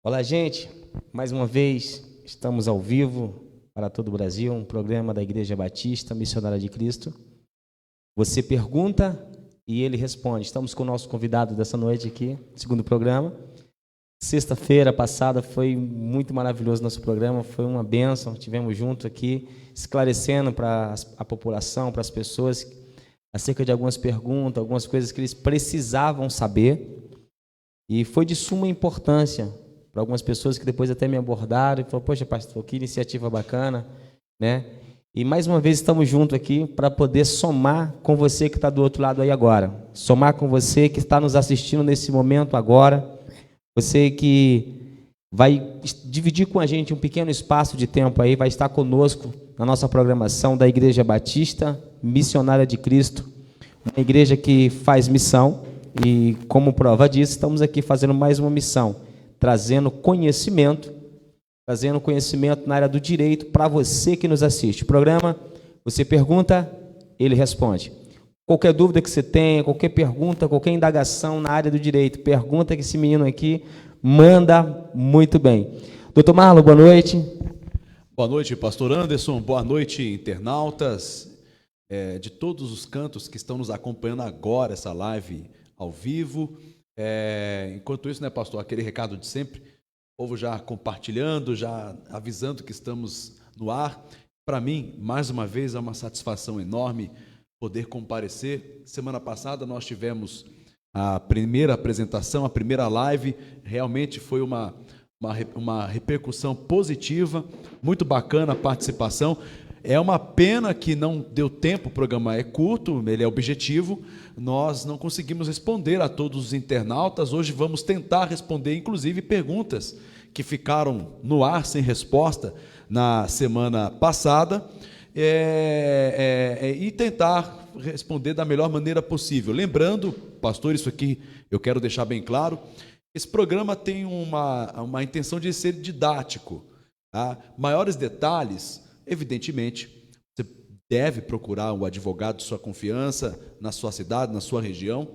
Olá, gente. Mais uma vez, estamos ao vivo para todo o Brasil, um programa da Igreja Batista Missionária de Cristo. Você pergunta e ele responde. Estamos com o nosso convidado dessa noite aqui, segundo programa. Sexta-feira passada foi muito maravilhoso nosso programa, foi uma bênção. Tivemos junto aqui, esclarecendo para a população, para as pessoas, acerca de algumas perguntas, algumas coisas que eles precisavam saber. E foi de suma importância para algumas pessoas que depois até me abordaram e falaram: poxa, pastor, que iniciativa bacana, né? E mais uma vez estamos juntos aqui para poder somar com você que está do outro lado aí agora, somar com você que está nos assistindo nesse momento agora, você que vai dividir com a gente um pequeno espaço de tempo aí, vai estar conosco na nossa programação da Igreja Batista Missionária de Cristo, uma igreja que faz missão e, como prova disso, estamos aqui fazendo mais uma missão, trazendo conhecimento na área do direito para você que nos assiste. O programa, você pergunta, ele responde. Qualquer dúvida que você tenha, qualquer pergunta, qualquer indagação na área do direito, pergunta que esse menino aqui manda muito bem. Doutor Marlon, boa noite. Boa noite, pastor Anderson. Boa noite, internautas de todos os cantos que estão nos acompanhando agora, essa live ao vivo. Enquanto isso, né, pastor, aquele recado de sempre, o povo já compartilhando, já avisando que estamos no ar. Para mim, mais uma vez, é uma satisfação enorme poder comparecer. Semana passada nós tivemos a primeira apresentação, a primeira live, realmente foi uma repercussão positiva, muito bacana a participação. É uma pena que não deu tempo, o programa é curto, ele é objetivo, nós não conseguimos responder a todos os internautas. Hoje vamos tentar responder, inclusive, perguntas que ficaram no ar sem resposta na semana passada, e tentar responder da melhor maneira possível. Lembrando, pastor, isso aqui eu quero deixar bem claro, esse programa tem uma intenção de ser didático, tá? Maiores detalhes, evidentemente, você deve procurar um advogado de sua confiança na sua cidade, na sua região,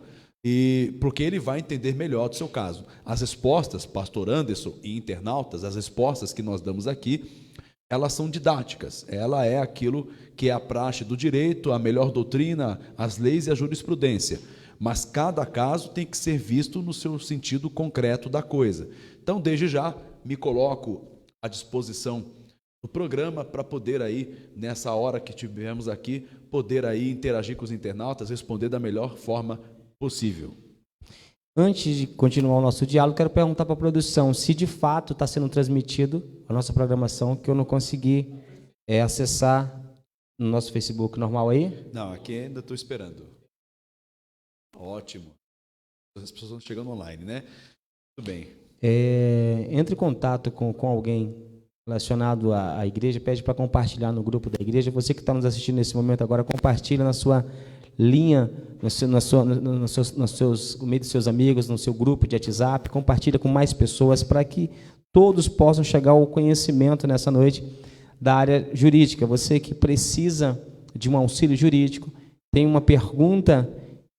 porque ele vai entender melhor do seu caso. As respostas, pastor Anderson e internautas, as respostas que nós damos aqui, elas são didáticas. Ela é aquilo que é a praxe do direito, a melhor doutrina, as leis e a jurisprudência. Mas cada caso tem que ser visto no seu sentido concreto da coisa. Então, desde já, me coloco à disposição do programa para poder aí, nessa hora que tivemos aqui, poder aí interagir com os internautas, responder da melhor forma possível. Antes de continuar o nosso diálogo, quero perguntar para a produção se de fato está sendo transmitido a nossa programação, que eu não consegui acessar no nosso Facebook normal aí. Não, aqui ainda estou esperando. Ótimo. As pessoas estão chegando online, né? Tudo bem. Entre em contato com alguém relacionado à igreja, pede para compartilhar no grupo da igreja. Você que está nos assistindo nesse momento agora, compartilha na sua linha, no meio dos seus amigos, no seu grupo de WhatsApp, compartilha com mais pessoas para que todos possam chegar ao conhecimento nessa noite da área jurídica. Você que precisa de um auxílio jurídico, tem uma pergunta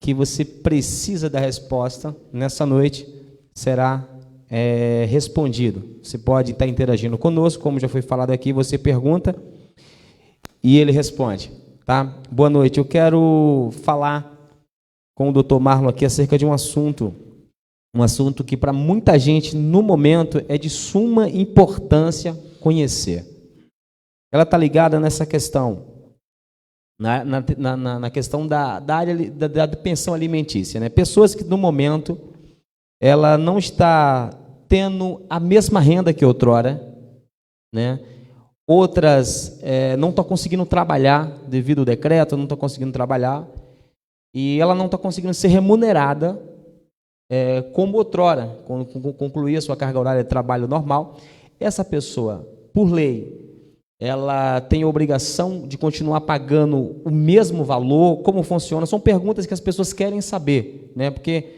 que você precisa da resposta, nessa noite será respondido. Você pode estar interagindo conosco, como já foi falado aqui, você pergunta e ele responde. Tá? Boa noite. Eu quero falar com o doutor Marlon aqui acerca de um assunto que para muita gente no momento é de suma importância conhecer. Ela está ligada nessa questão, na questão da área da pensão alimentícia, né? Pessoas que no momento ela não está tendo a mesma renda que outrora, né? Outras não estão conseguindo trabalhar devido ao decreto, não estão conseguindo trabalhar, e ela não está conseguindo ser remunerada como outrora, quando concluir a sua carga horária de trabalho normal. Essa pessoa, por lei, ela tem a obrigação de continuar pagando o mesmo valor? Como funciona? São perguntas que as pessoas querem saber, né? Porque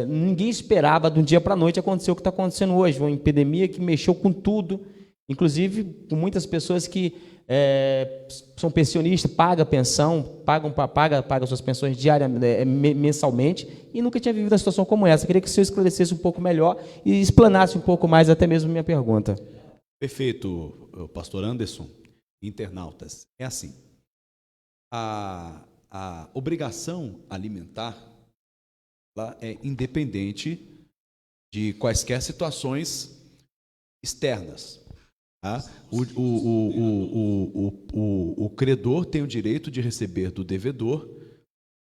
ninguém esperava de um dia para a noite acontecer o que está acontecendo hoje, uma epidemia que mexeu com tudo, inclusive com muitas pessoas que são pensionistas, paga pensão, paga suas pensões diariamente, mensalmente, e nunca tinha vivido uma situação como essa. Queria que o senhor esclarecesse um pouco melhor e explanasse um pouco mais até mesmo minha pergunta. Perfeito, pastor Anderson. Internautas, é assim, a obrigação alimentar, ela é independente de quaisquer situações externas. Tá? O credor tem o direito de receber do devedor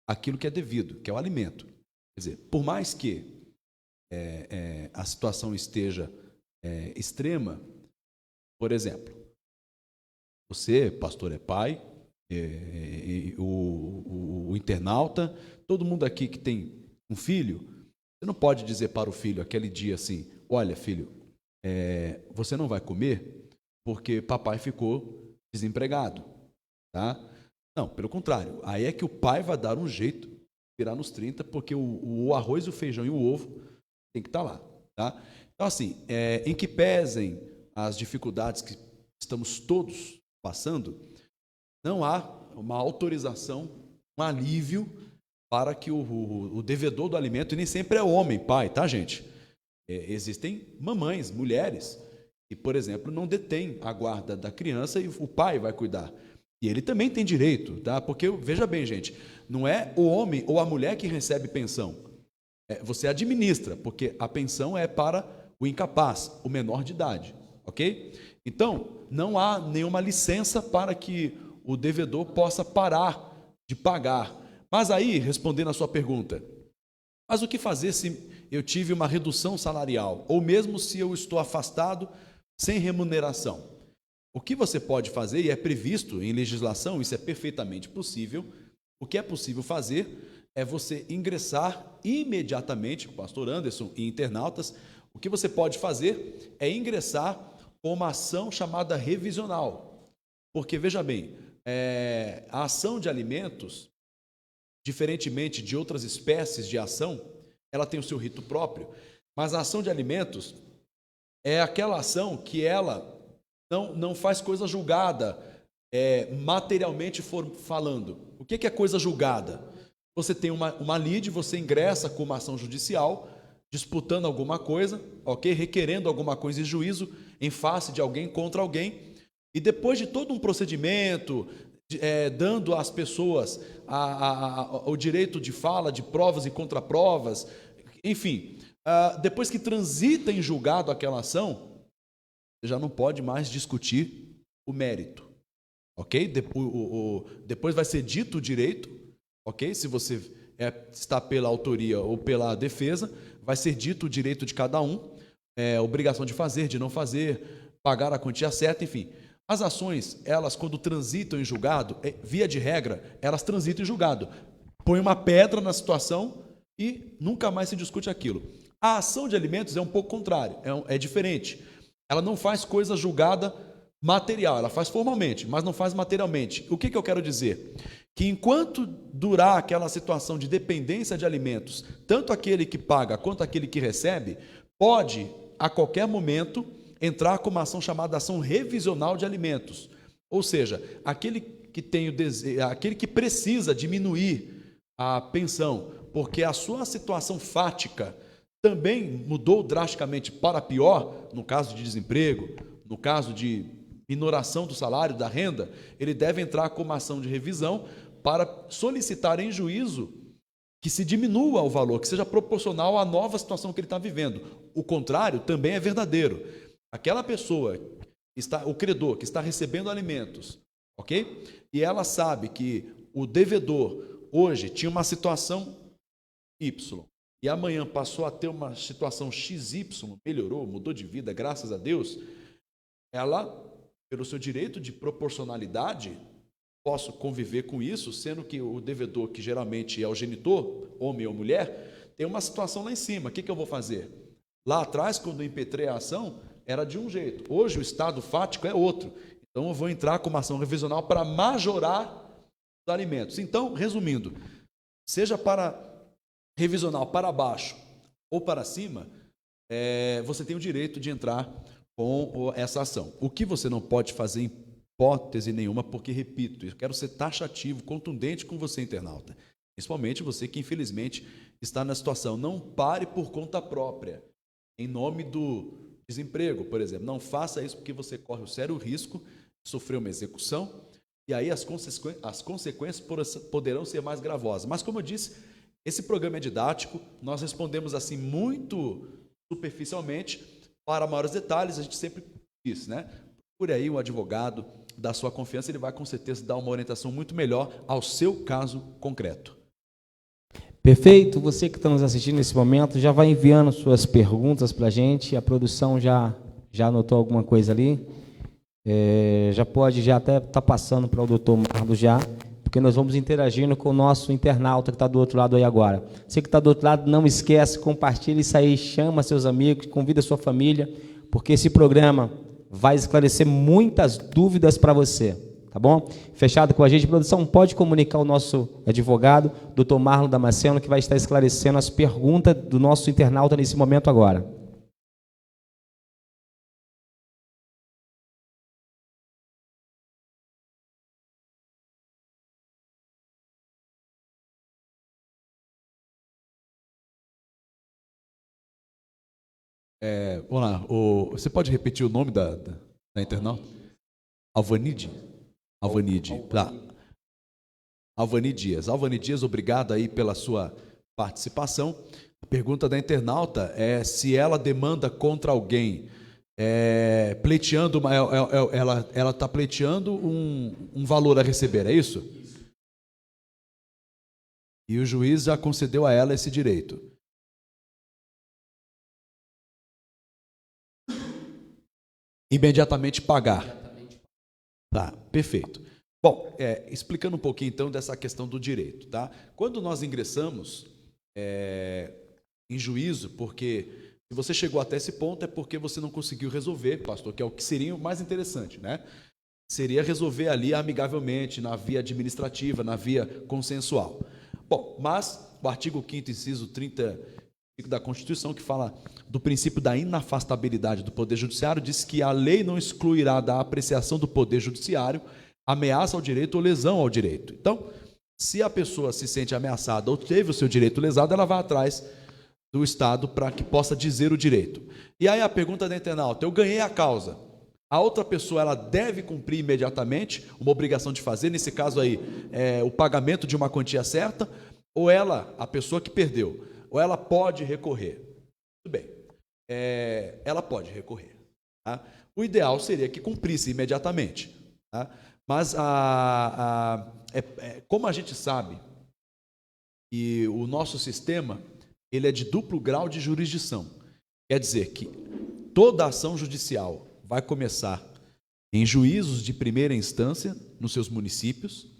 aquilo que é devido, que é o alimento. Quer dizer, por mais que a situação esteja extrema, por exemplo, você, pastor, é pai, o internauta, todo mundo aqui que tem um filho, você não pode dizer para o filho aquele dia assim: olha, filho, você não vai comer porque papai ficou desempregado, tá? Não, pelo contrário, aí é que o pai vai dar um jeito de virar nos 30, porque o arroz, o feijão e o ovo tem que estar lá, tá? Então, assim, em que pesem as dificuldades que estamos todos passando, não há uma autorização, um alívio para que o devedor do alimento, e nem sempre é homem, pai, tá, gente? Existem mamães, mulheres, que, por exemplo, não detêm a guarda da criança e o pai vai cuidar. E ele também tem direito, tá? Porque, veja bem, gente, não é o homem ou a mulher que recebe pensão. Você administra, porque a pensão é para o incapaz, o menor de idade, ok? Então, não há nenhuma licença para que o devedor possa parar de pagar. Mas aí, respondendo a sua pergunta, mas o que fazer se eu tive uma redução salarial, ou mesmo se eu estou afastado sem remuneração? O que você pode fazer, e é previsto em legislação, isso é perfeitamente possível, o que é possível fazer é você ingressar imediatamente, pastor Anderson e internautas, o que você pode fazer é ingressar com uma ação chamada revisional. Porque, veja bem, a ação de alimentos, diferentemente de outras espécies de ação, ela tem o seu rito próprio, mas a ação de alimentos é aquela ação que ela não faz coisa julgada, materialmente falando. O que é coisa julgada? Você tem uma lide, você ingressa com uma ação judicial, disputando alguma coisa, ok? Requerendo alguma coisa em juízo, em face de alguém contra alguém, e depois de todo um procedimento, dando às pessoas o direito de fala, de provas e contraprovas, enfim, depois que transita em julgado aquela ação, você já não pode mais discutir o mérito, ok? Depois vai ser dito o direito, ok? Se você está pela autoria ou pela defesa, vai ser dito o direito de cada um, obrigação de fazer, de não fazer, pagar a quantia certa, enfim. As ações, elas quando transitam em julgado, via de regra, elas transitam em julgado. Põe uma pedra na situação e nunca mais se discute aquilo. A ação de alimentos é um pouco contrário, é diferente. Ela não faz coisa julgada material, ela faz formalmente, mas não faz materialmente. O que eu quero dizer? Que enquanto durar aquela situação de dependência de alimentos, tanto aquele que paga quanto aquele que recebe, pode, a qualquer momento, entrar com uma ação chamada ação revisional de alimentos. Ou seja, aquele que tem aquele que precisa diminuir a pensão, porque a sua situação fática também mudou drasticamente para pior, no caso de desemprego, no caso de minoração do salário, da renda, ele deve entrar com uma ação de revisão para solicitar em juízo que se diminua o valor, que seja proporcional à nova situação que ele está vivendo. O contrário também é verdadeiro. Aquela pessoa, o credor, que está recebendo alimentos, ok? E ela sabe que o devedor hoje tinha uma situação Y, e amanhã passou a ter uma situação XY, melhorou, mudou de vida, graças a Deus, ela, pelo seu direito de proporcionalidade, posso conviver com isso, sendo que o devedor, que geralmente é o genitor, homem ou mulher, tem uma situação lá em cima. O que eu vou fazer? Lá atrás, quando eu impetrei a ação, era de um jeito. Hoje o estado fático é outro. Então eu vou entrar com uma ação revisional para majorar os alimentos. Então, resumindo, seja para revisional para baixo ou para cima, você tem o direito de entrar com essa ação. O que você não pode fazer hipótese nenhuma, porque, repito, eu quero ser taxativo, contundente com você, internauta. Principalmente você que, infelizmente, está na situação. Não pare por conta própria, em nome do desemprego, por exemplo. Não faça isso porque você corre o sério risco de sofrer uma execução e aí as consequências poderão ser mais gravosas. Mas, como eu disse, esse programa é didático, nós respondemos assim muito superficialmente. Para maiores detalhes, a gente sempre diz, né? Por aí um advogado da sua confiança, ele vai com certeza dar uma orientação muito melhor ao seu caso concreto. Perfeito. Você que está nos assistindo nesse momento, já vai enviando suas perguntas para a gente. A produção já anotou alguma coisa ali. Já pode até estar passando para o doutor Marlos já, porque nós vamos interagindo com o nosso internauta que está do outro lado aí agora. Você que está do outro lado, não esquece, compartilhe isso aí, chama seus amigos, convida sua família, porque esse programa vai esclarecer muitas dúvidas para você, tá bom? Fechado com a gente, produção, pode comunicar o nosso advogado, doutor Marlon Damasceno, que vai estar esclarecendo as perguntas do nosso internauta nesse momento agora. Vamos lá, você pode repetir o nome da internauta? Alvanide? Alvanide, tá. Alvani Dias. Alvani Dias, obrigado aí pela sua participação. A pergunta da internauta é se ela demanda contra alguém, pleiteando, ela está pleiteando um valor a receber, é isso? E o juiz já concedeu a ela esse direito. Imediatamente pagar. Tá, perfeito. Bom, explicando um pouquinho então dessa questão do direito, tá? Quando nós ingressamos em juízo, porque se você chegou até esse ponto é porque você não conseguiu resolver, pastor, que é o que seria o mais interessante, né? Seria resolver ali amigavelmente, na via administrativa, na via consensual. Bom, mas o artigo 5º, inciso 30 da Constituição, que fala do princípio da inafastabilidade do Poder Judiciário, diz que a lei não excluirá da apreciação do Poder Judiciário ameaça ao direito ou lesão ao direito. Então, se a pessoa se sente ameaçada ou teve o seu direito lesado, ela vai atrás do Estado para que possa dizer o direito. E aí a pergunta da internauta: eu ganhei a causa, a outra pessoa ela deve cumprir imediatamente uma obrigação de fazer, nesse caso aí, o pagamento de uma quantia certa, ou ela, a pessoa que perdeu, ou ela pode recorrer? Tudo bem, ela pode recorrer. Tá? O ideal seria que cumprisse imediatamente. Tá? Mas, como a gente sabe que o nosso sistema ele é de duplo grau de jurisdição, quer dizer que toda ação judicial vai começar em juízos de primeira instância nos seus municípios,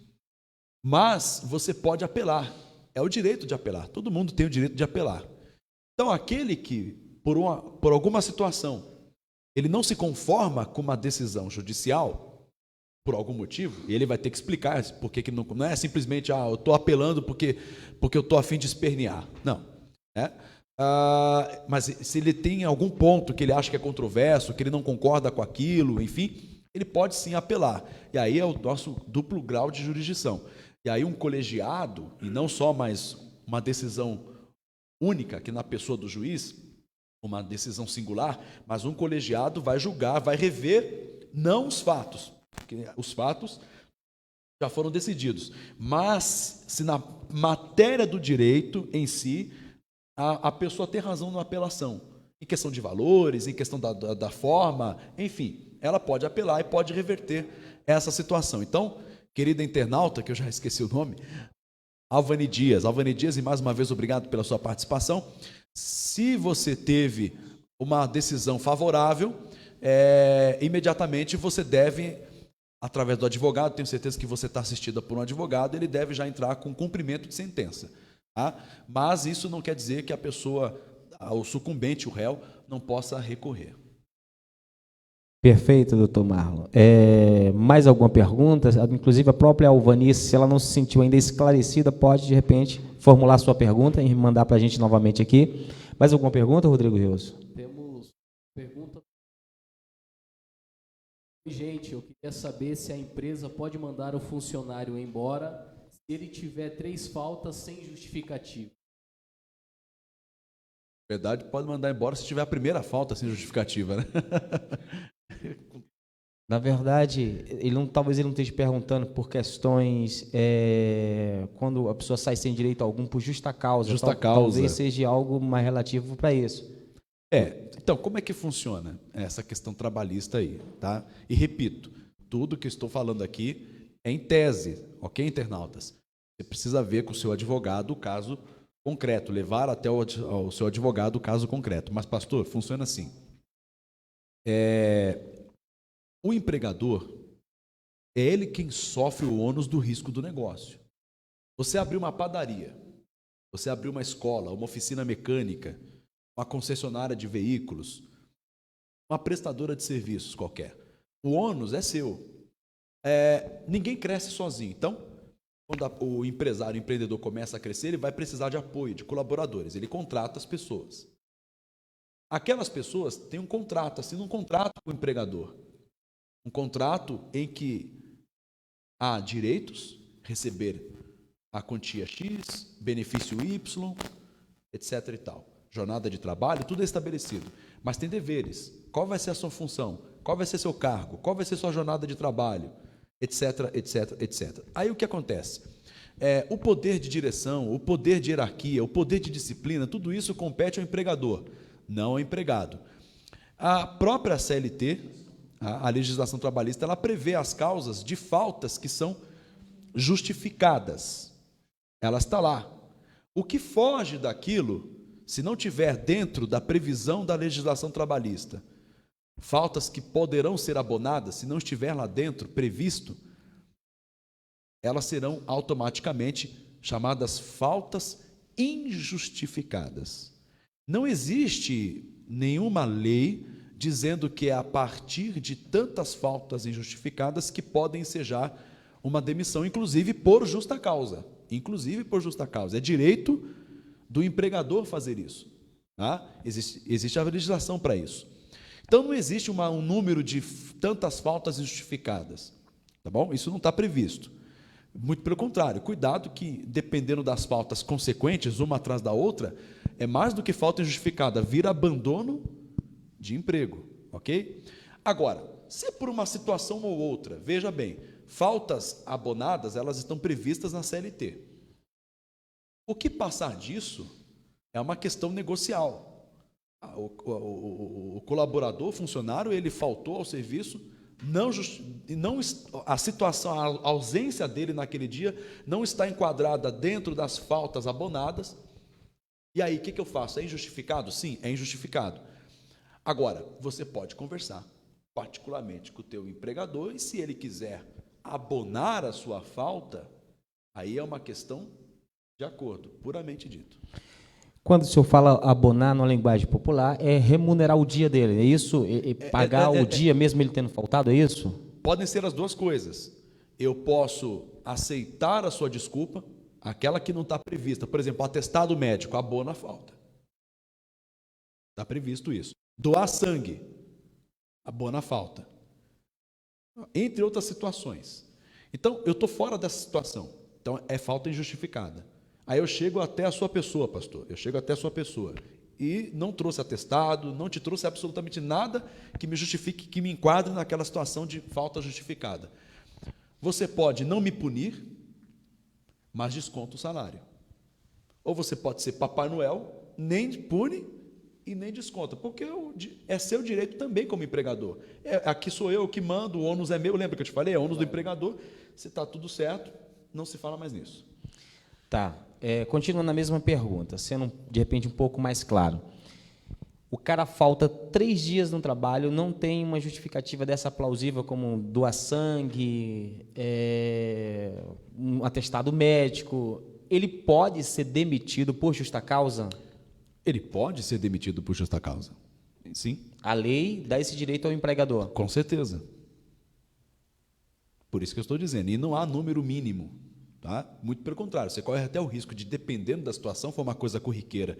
mas você pode apelar. É o direito de apelar. Todo mundo tem o direito de apelar. Então, aquele que, por alguma situação, ele não se conforma com uma decisão judicial, por algum motivo, e ele vai ter que explicar por que não é simplesmente, eu estou apelando porque eu estou a fim de espernear. Não. Mas se ele tem algum ponto que ele acha que é controverso, que ele não concorda com aquilo, enfim, ele pode sim apelar. E aí é o nosso duplo grau de jurisdição. E aí um colegiado, e não só mais uma decisão única, que na pessoa do juiz, uma decisão singular, mas um colegiado vai julgar, vai rever não os fatos, porque os fatos já foram decididos, mas se na matéria do direito em si, a pessoa tem razão na apelação, em questão de valores, em questão da forma, enfim, ela pode apelar e pode reverter essa situação. Então, querida internauta, que eu já esqueci o nome, Alvani Dias, e mais uma vez obrigado pela sua participação. Se você teve uma decisão favorável, imediatamente você deve, através do advogado, tenho certeza que você está assistida por um advogado, ele deve já entrar com cumprimento de sentença. Tá? Mas isso não quer dizer que a pessoa, o sucumbente, o réu, não possa recorrer. Perfeito, doutor Marlon. Mais alguma pergunta? Inclusive a própria Alvanice, se ela não se sentiu ainda esclarecida, pode, de repente, formular sua pergunta e mandar para a gente novamente aqui. Mais alguma pergunta, Rodrigo Rios? Temos pergunta Gente, eu queria saber se a empresa pode mandar o funcionário embora se ele tiver 3 faltas sem justificativa. Na verdade, pode mandar embora se tiver a primeira falta sem justificativa, né? Na verdade, talvez ele não esteja perguntando por questões quando a pessoa sai sem direito algum por justa causa. Justa causa. Talvez seja algo mais relativo para isso. Então, como é que funciona essa questão trabalhista aí, tá? E repito, tudo que eu estou falando aqui é em tese, ok, internautas? Você precisa ver com o seu advogado o caso concreto, levar até o seu advogado o caso concreto. Mas, pastor, funciona assim. O empregador é ele quem sofre o ônus do risco do negócio. Você abriu uma padaria, você abriu uma escola, uma oficina mecânica, uma concessionária de veículos, uma prestadora de serviços qualquer. O ônus é seu. Ninguém cresce sozinho. Então, quando o empresário, o empreendedor começa a crescer, ele vai precisar de apoio, de colaboradores. Ele contrata as pessoas. Aquelas pessoas têm um contrato, assinam um contrato com o empregador. Um contrato em que há direitos, receber a quantia X, benefício Y, etc. e tal. Jornada de trabalho, tudo é estabelecido. Mas tem deveres. Qual vai ser a sua função? Qual vai ser seu cargo? Qual vai ser sua jornada de trabalho? Etc, etc, etc. Aí o que acontece? O poder de direção, o poder de hierarquia, o poder de disciplina, tudo isso compete ao empregador, não ao empregado. A própria CLT, a legislação trabalhista, ela prevê as causas de faltas que são justificadas. Ela está lá. O que foge daquilo, se não tiver dentro da previsão da legislação trabalhista, faltas que poderão ser abonadas, se não estiver lá dentro previsto, elas serão automaticamente chamadas faltas injustificadas. Não existe nenhuma lei dizendo que é a partir de tantas faltas injustificadas que podem ensejar uma demissão, inclusive por justa causa. Inclusive por justa causa. É direito do empregador fazer isso. Tá? Existe a legislação para isso. Então, não existe um número de tantas faltas injustificadas. Tá bom? Isso não está previsto. Muito pelo contrário, cuidado que, dependendo das faltas consequentes, uma atrás da outra, é mais do que falta injustificada, vira abandono de emprego, ok? Agora, se por uma situação ou outra, veja bem, faltas abonadas, elas estão previstas na CLT. O que passar disso é uma questão negocial. O colaborador, o funcionário, ele faltou ao serviço, a situação, a ausência dele naquele dia não está enquadrada dentro das faltas abonadas. E aí, o que eu faço? É injustificado? Sim, é injustificado. Agora, você pode conversar particularmente com o teu empregador e se ele quiser abonar a sua falta, aí é uma questão de acordo, puramente dito. Quando o senhor fala abonar na linguagem popular, é remunerar o dia dele, é isso? Pagar o dia mesmo ele tendo faltado, é isso? Podem ser as duas coisas. Eu posso aceitar a sua desculpa, aquela que não está prevista. Por exemplo, atestado médico, abona a falta. Está previsto isso. Doar sangue, abona a falta. Entre outras situações. Então, eu estou fora dessa situação. Então, é falta injustificada. Aí eu chego até a sua pessoa, pastor. Eu chego até a sua pessoa. E não trouxe atestado, não te trouxe absolutamente nada que me justifique, que me enquadre naquela situação de falta justificada. Você pode não me punir, mas desconta o salário. Ou você pode ser Papai Noel, nem pune e nem desconta, porque é seu direito também como empregador. Aqui sou eu que mando, o ônus é meu, lembra que eu te falei? É ônus do empregador. Se está tudo certo, não se fala mais nisso. Tá. Continuando na mesma pergunta, sendo de repente um pouco mais claro. O cara falta 3 dias no trabalho, não tem uma justificativa dessa plausível como doar sangue, um atestado médico. Ele pode ser demitido por justa causa? Ele pode ser demitido por justa causa. Sim. A lei dá esse direito ao empregador? Com certeza. Por isso que eu estou dizendo. E não há número mínimo. Tá? Muito pelo contrário, você corre até o risco de, dependendo da situação, for uma coisa corriqueira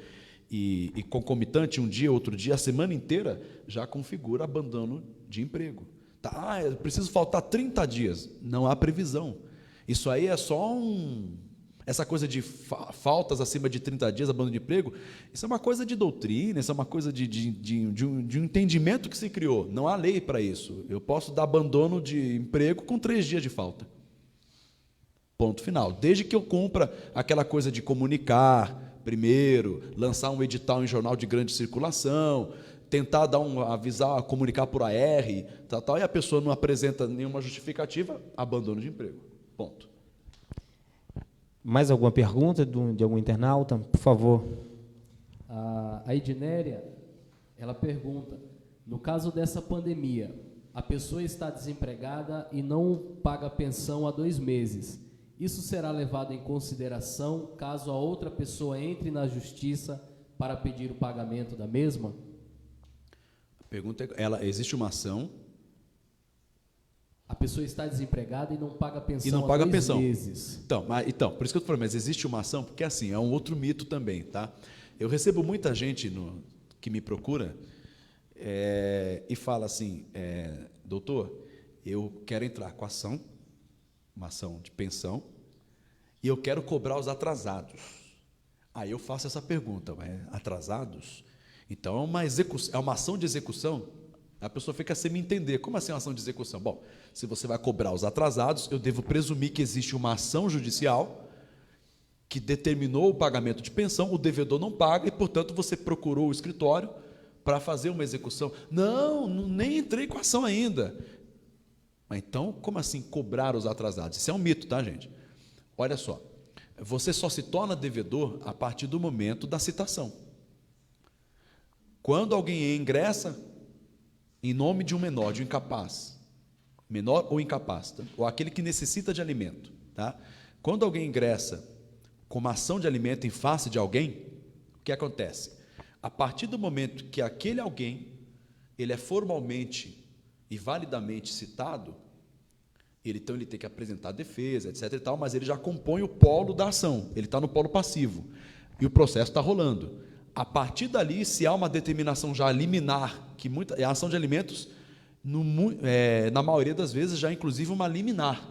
e concomitante, um dia, outro dia, a semana inteira, já configura abandono de emprego. Tá, eu preciso faltar 30 dias. Não há previsão. Isso aí é só essa coisa de faltas acima de 30 dias, abandono de emprego, isso é uma coisa de doutrina, isso é uma coisa de um entendimento que se criou. Não há lei para isso. Eu posso dar abandono de emprego com 3 dias de falta. Ponto final. Desde que eu cumpra aquela coisa de comunicar primeiro, lançar um edital em jornal de grande circulação, tentar avisar, comunicar por AR, tal, e a pessoa não apresenta nenhuma justificativa, abandono de emprego. Ponto. Mais alguma pergunta de algum internauta? Por favor. A Ednéria, ela pergunta, no caso dessa pandemia, a pessoa está desempregada e não paga pensão há 2 meses. Isso será levado em consideração caso a outra pessoa entre na justiça para pedir o pagamento da mesma? A pergunta é, existe uma ação... A pessoa está desempregada e não paga pensão há 2 pensão. Meses. Então, por isso que eu estou falando, mas existe uma ação, porque assim, é um outro mito também, tá? Eu recebo muita gente que me procura e fala assim, doutor, eu quero entrar com ação, uma ação de pensão, e eu quero cobrar os atrasados. Aí eu faço essa pergunta, atrasados? Então é uma ação de execução? A pessoa fica sem me entender. Como assim uma ação de execução? Bom, se você vai cobrar os atrasados, eu devo presumir que existe uma ação judicial que determinou o pagamento de pensão, o devedor não paga e, portanto, você procurou o escritório para fazer uma execução. Não, nem entrei com a ação ainda. Mas então, como assim cobrar os atrasados? Isso é um mito, tá, gente? Olha só, você só se torna devedor a partir do momento da citação. Quando alguém ingressa em nome de um menor, de um incapaz, menor ou incapaz, tá? Ou aquele que necessita de alimento, tá? Quando alguém ingressa com uma ação de alimento em face de alguém, o que acontece? A partir do momento que aquele alguém ele é formalmente e validamente citado, então ele tem que apresentar defesa, etc. e tal, mas ele já compõe o polo da ação, ele está no polo passivo e o processo está rolando. A partir dali, se há uma determinação já liminar, que a ação de alimentos, na maioria das vezes, já é inclusive uma liminar.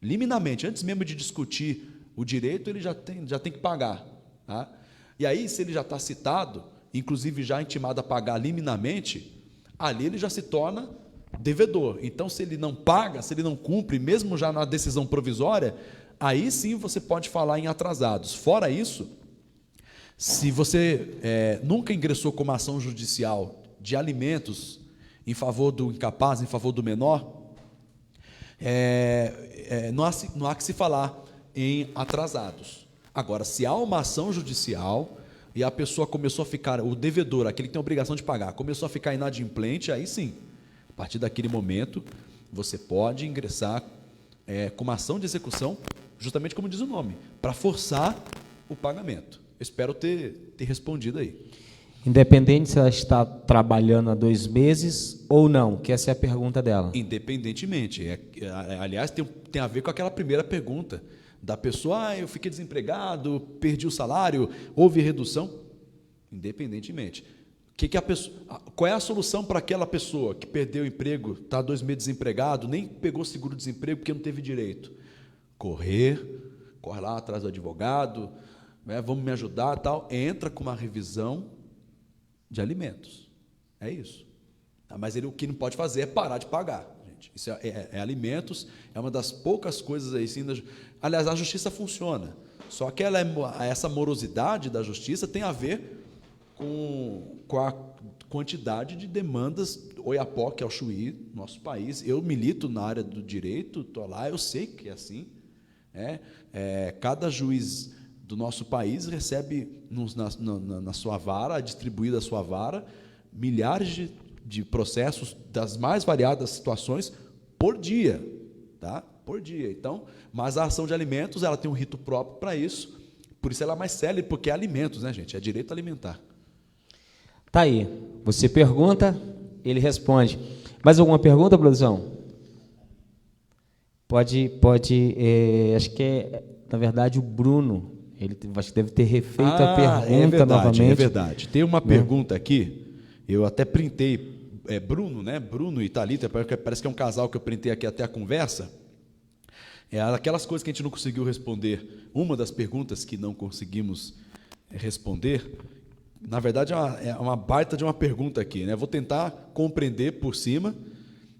Liminarmente, antes mesmo de discutir o direito, ele já tem que pagar. Tá? E aí, se ele já está citado, inclusive já intimado a pagar liminarmente, ali ele já se torna devedor. Então, se ele não paga, se ele não cumpre, mesmo já na decisão provisória, aí sim você pode falar em atrasados. Fora isso, se você nunca ingressou com uma ação judicial de alimentos em favor do incapaz, em favor do menor, não há que se falar em atrasados. Agora, se há uma ação judicial e a pessoa começou a ficar, o devedor, aquele que tem a obrigação de pagar, começou a ficar inadimplente, aí sim, a partir daquele momento, você pode ingressar com uma ação de execução, justamente como diz o nome, para forçar o pagamento. Espero ter respondido aí. Independente se ela está trabalhando há 2 meses ou não, que essa é a pergunta dela. Independentemente. Aliás, tem a ver com aquela primeira pergunta da pessoa, eu fiquei desempregado, perdi o salário, houve redução. Independentemente. Qual é a solução para aquela pessoa que perdeu o emprego, está 2 meses desempregado, nem pegou seguro-desemprego porque não teve direito? Corre lá atrás do advogado, vamos me ajudar, tal, entra com uma revisão de alimentos. É isso. Mas ele o que não pode fazer é parar de pagar, gente. Isso é alimentos, é uma das poucas coisas aí, sim. Aliás, a justiça funciona. Só que essa morosidade da justiça tem a ver com a quantidade de demandas. Oiapoque é o Chuí, nosso país. Eu milito na área do direito, estou lá, eu sei que é assim. Cada juiz do nosso país recebe na sua vara, distribuída a sua vara, milhares de processos das mais variadas situações por dia, tá? Por dia. Então, mas a ação de alimentos, ela tem um rito próprio para isso, por isso ela é mais célere, porque é alimentos, né, gente? É direito alimentar. Tá aí. Você pergunta, ele responde. Mais alguma pergunta, produção? Pode. Acho que na verdade, o Bruno. Ele acho que deve ter refeito a pergunta novamente. É verdade. Tem uma pergunta aqui, eu até printei Bruno, né? Bruno e Thalita, parece que é um casal que eu printei aqui até a conversa. Aquelas coisas que a gente não conseguiu responder, uma das perguntas que não conseguimos responder, na verdade é uma baita de uma pergunta aqui, né? Vou tentar compreender por cima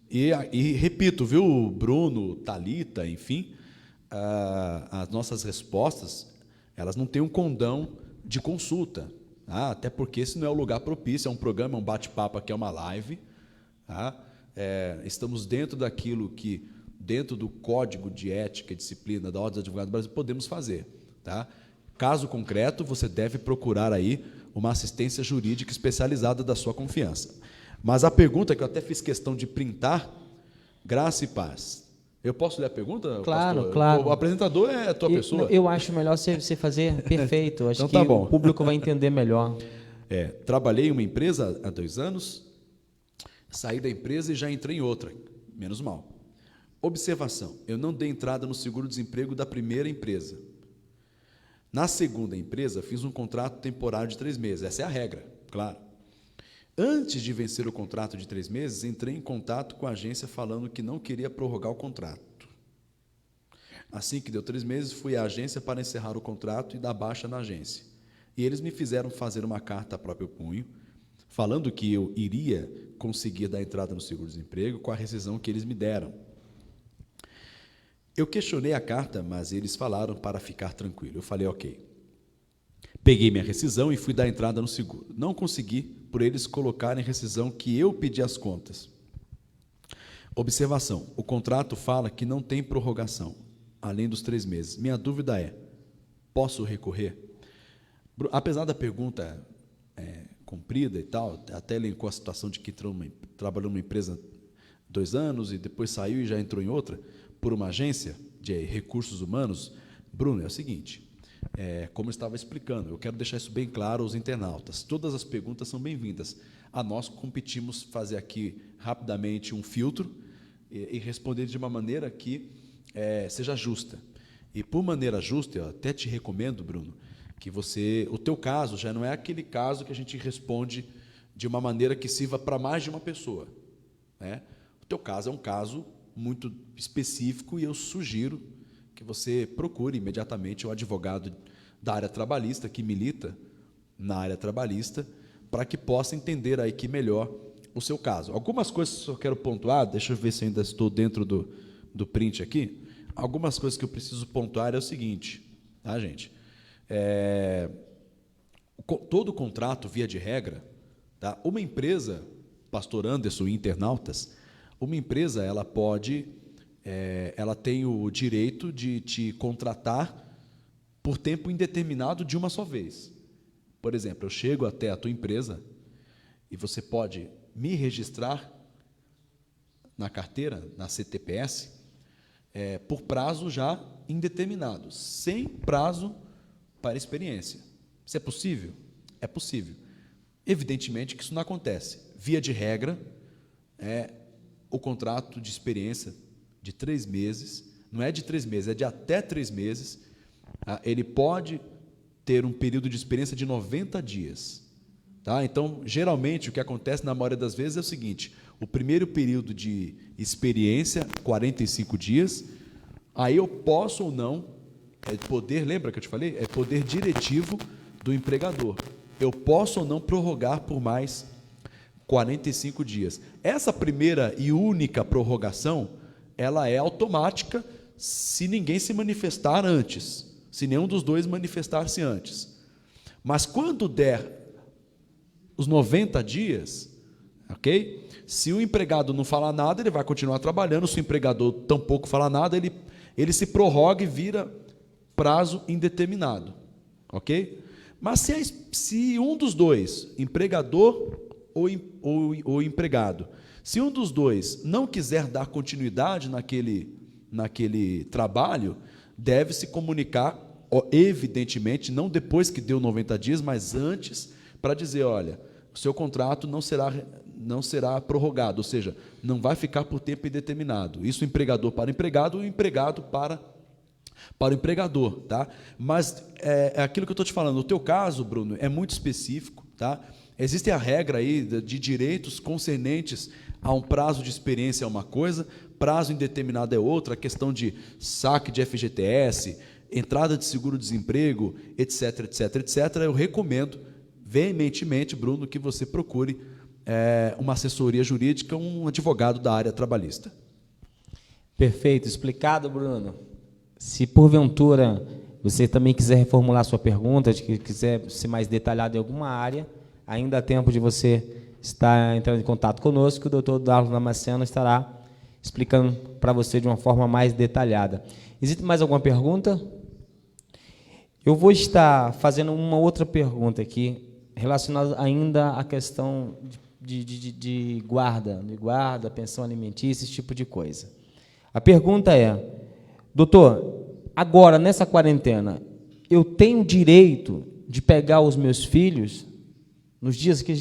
e repito, viu, Bruno, Thalita, enfim, as nossas respostas, elas não têm um condão de consulta, tá? Até porque esse não é o lugar propício, é um programa, é um bate-papo aqui, é uma live, tá? Estamos dentro daquilo que, dentro do Código de Ética e Disciplina da Ordem dos Advogados do Brasil, podemos fazer, tá? Caso concreto, você deve procurar aí uma assistência jurídica especializada da sua confiança. Mas a pergunta que eu até fiz questão de printar, graça e paz. Eu posso ler a pergunta, Claro, pastor? claro. O apresentador é a tua pessoa. Eu acho melhor você fazer perfeito. Acho Então que tá bom. o público vai entender melhor. Trabalhei em uma empresa há 2 anos, saí da empresa e já entrei em outra, menos mal. Observação, eu não dei entrada no seguro-desemprego da primeira empresa. Na segunda empresa, fiz um contrato temporário de 3 meses, essa é a regra, claro. Antes de vencer o contrato de 3 meses, entrei em contato com a agência falando que não queria prorrogar o contrato. Assim que deu 3 meses, fui à agência para encerrar o contrato e dar baixa na agência. E eles me fizeram fazer uma carta a próprio punho, falando que eu iria conseguir dar entrada no seguro-desemprego com a rescisão que eles me deram. Eu questionei a carta, mas eles falaram para ficar tranquilo. Eu falei, ok. Peguei minha rescisão e fui dar entrada no seguro. Não consegui, por eles colocarem rescisão que eu pedi as contas. Observação, o contrato fala que não tem prorrogação, além dos 3 meses. Minha dúvida é, posso recorrer? Apesar da pergunta comprida e tal, até elencou a situação de que trabalhou numa empresa 2 anos e depois saiu e já entrou em outra, por uma agência de recursos humanos. Bruno, é o seguinte, como eu estava explicando, eu quero deixar isso bem claro aos internautas, todas as perguntas são bem-vindas. A nós competimos fazer aqui rapidamente um filtro e responder de uma maneira que seja justa. E por maneira justa, eu até te recomendo, Bruno, que o teu caso já não é aquele caso que a gente responde de uma maneira que sirva para mais de uma pessoa, né? O teu caso é um caso muito específico e eu sugiro que você procure imediatamente um advogado da área trabalhista, que milita na área trabalhista, para que possa entender aí que melhor o seu caso. Algumas coisas que eu quero pontuar, deixa eu ver se ainda estou dentro do print aqui. Algumas coisas que eu preciso pontuar é o seguinte, tá, gente? Todo contrato, via de regra, tá? Uma empresa, pastor Anderson e internautas, uma empresa, ela tem o direito de te contratar por tempo indeterminado de uma só vez. Por exemplo, eu chego até a tua empresa e você pode me registrar na carteira, na CTPS, por prazo já indeterminado, sem prazo para experiência. Isso é possível? É possível. Evidentemente que isso não acontece. Via de regra, o contrato de experiência de 3 meses, não é de 3 meses, é de até 3 meses, ele pode ter um período de experiência de 90 dias. Tá? Então, geralmente, o que acontece na maioria das vezes é o seguinte, o primeiro período de experiência, 45 dias, aí eu posso ou não, poder, lembra que eu te falei? É poder diretivo do empregador. Eu posso ou não prorrogar por mais 45 dias. Essa primeira e única prorrogação, ela é automática se ninguém se manifestar antes, se nenhum dos dois manifestar-se antes. Mas quando der os 90 dias, ok? Se o empregado não falar nada, ele vai continuar trabalhando. Se o empregador tampouco falar nada, ele se prorroga e vira prazo indeterminado, ok? Mas se um dos dois, empregador ou empregado, se um dos dois não quiser dar continuidade naquele trabalho, deve se comunicar, evidentemente, não depois que deu 90 dias, mas antes, para dizer, olha, o seu contrato não será prorrogado, ou seja, não vai ficar por tempo indeterminado. Isso o empregador para o empregado e o empregado para o empregador, tá? Mas é aquilo que eu estou te falando, o teu caso, Bruno, é muito específico, tá? Existe a regra aí de direitos concernentes a um prazo de experiência é uma coisa, prazo indeterminado é outra, a questão de saque de FGTS, entrada de seguro-desemprego, etc, etc, etc. Eu recomendo veementemente, Bruno, que você procure uma assessoria jurídica, um advogado da área trabalhista. Perfeito, explicado, Bruno. Se porventura você também quiser reformular sua pergunta, que quiser ser mais detalhado em alguma área, ainda há tempo de você estar entrando em contato conosco, que o doutor Darlos Damasceno estará explicando para você de uma forma mais detalhada. Existe mais alguma pergunta? Eu vou estar fazendo uma outra pergunta aqui, relacionada ainda à questão de guarda, pensão alimentícia, esse tipo de coisa. A pergunta é, doutor, agora, nessa quarentena, eu tenho direito de pegar os meus filhos, nos dias que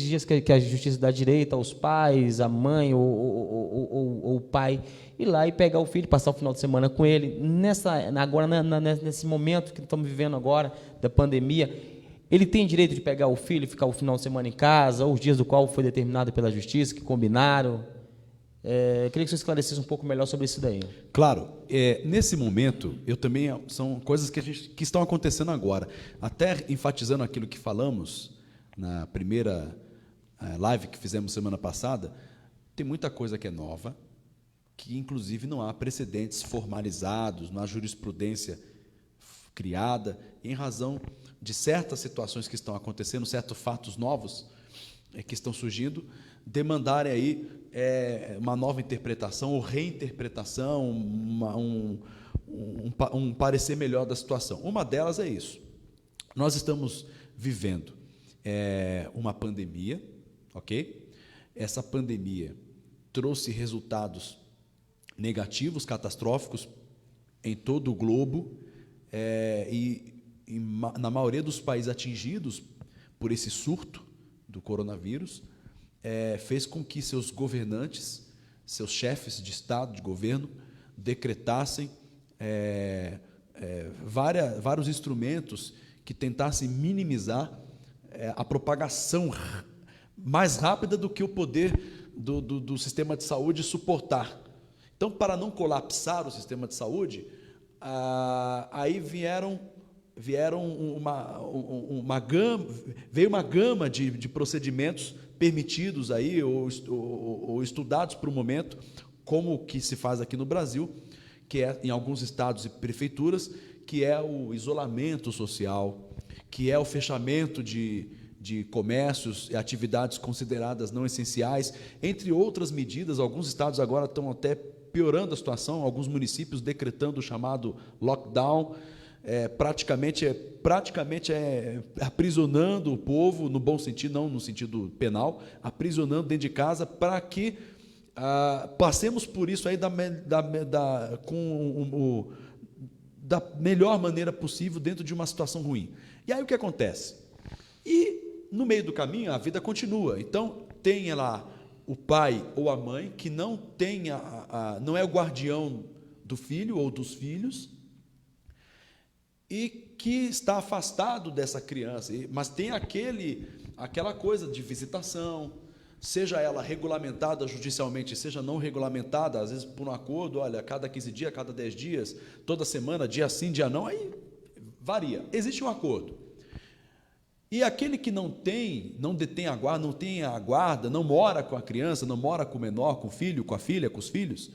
a justiça dá direito aos pais, a mãe ou o pai, ir lá e pegar o filho, passar o final de semana com ele, nesse momento que estamos vivendo agora, da pandemia, ele tem direito de pegar o filho e ficar o final de semana em casa, ou os dias do qual foi determinado pela justiça, que combinaram? Eu queria que você esclarecesse um pouco melhor sobre isso daí. Claro, nesse momento, eu também, são coisas que estão acontecendo agora. Até enfatizando aquilo que falamos na primeira live que fizemos semana passada, tem muita coisa que é nova, que inclusive não há precedentes formalizados, não há jurisprudência criada, em razão de certas situações que estão acontecendo, certos fatos novos que estão surgindo, demandarem aí uma nova interpretação ou reinterpretação, um parecer melhor da situação. Uma delas é isso. Nós estamos vivendo uma pandemia, ok? Essa pandemia trouxe resultados negativos, catastróficos em todo o globo, na maioria dos países atingidos por esse surto do coronavírus, fez com que seus governantes, seus chefes de Estado, de governo, decretassem vários instrumentos que tentassem minimizar a propagação mais rápida do que o poder do sistema de saúde suportar. Então, para não colapsar o sistema de saúde, aí veio uma gama de procedimentos permitidos aí, ou estudados para o momento, como o que se faz aqui no Brasil, que é em alguns estados e prefeituras, que é o isolamento social, que é o fechamento de comércios e atividades consideradas não essenciais, entre outras medidas. Alguns estados agora estão até piorando a situação, alguns municípios decretando o chamado lockdown, praticamente aprisionando o povo, no bom sentido, não no sentido penal, aprisionando dentro de casa, para que passemos por isso aí da melhor maneira possível dentro de uma situação ruim. E aí o que acontece? E no meio do caminho a vida continua. Então tem lá o pai ou a mãe que não é o guardião do filho ou dos filhos, e que está afastado dessa criança, mas tem aquela coisa de visitação, seja ela regulamentada judicialmente, seja não regulamentada, às vezes por um acordo, olha, a cada 15 dias, a cada 10 dias, toda semana, dia sim, dia não, aí varia. Existe um acordo. E aquele que não detém a guarda, não tem a guarda, não mora com a criança, não mora com o menor, com o filho, com a filha, com os filhos,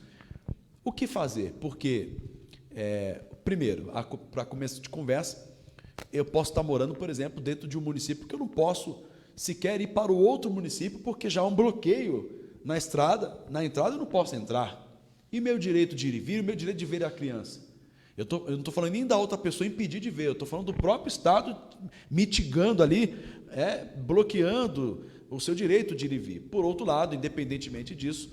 o que fazer? Porque, primeiro, para começo de conversa, eu posso estar morando, por exemplo, dentro de um município que eu não posso sequer ir para o outro município, porque já há um bloqueio na entrada eu não posso entrar. E meu direito de ir e vir, o meu direito de ver a criança? Eu não estou falando nem da outra pessoa impedir de ver, eu estou falando do próprio Estado mitigando ali, bloqueando o seu direito de ir e vir. Por outro lado, independentemente disso,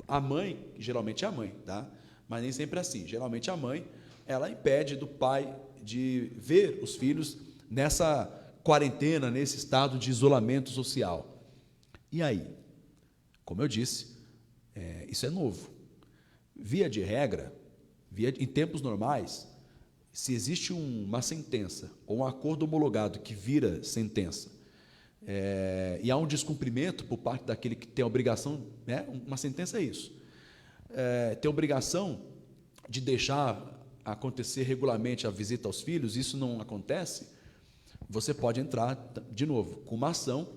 a mãe, geralmente é a mãe, tá? Mas nem sempre é assim, geralmente a mãe, ela impede do pai de ver os filhos nessa quarentena, nesse estado de isolamento social. E aí? Como eu disse, isso é novo. Via de regra, em tempos normais, se existe uma sentença ou um acordo homologado que vira sentença, e há um descumprimento por parte daquele que tem a obrigação, né? Uma sentença é isso, tem a obrigação de deixar acontecer regularmente a visita aos filhos, isso não acontece, você pode entrar, de novo, com uma ação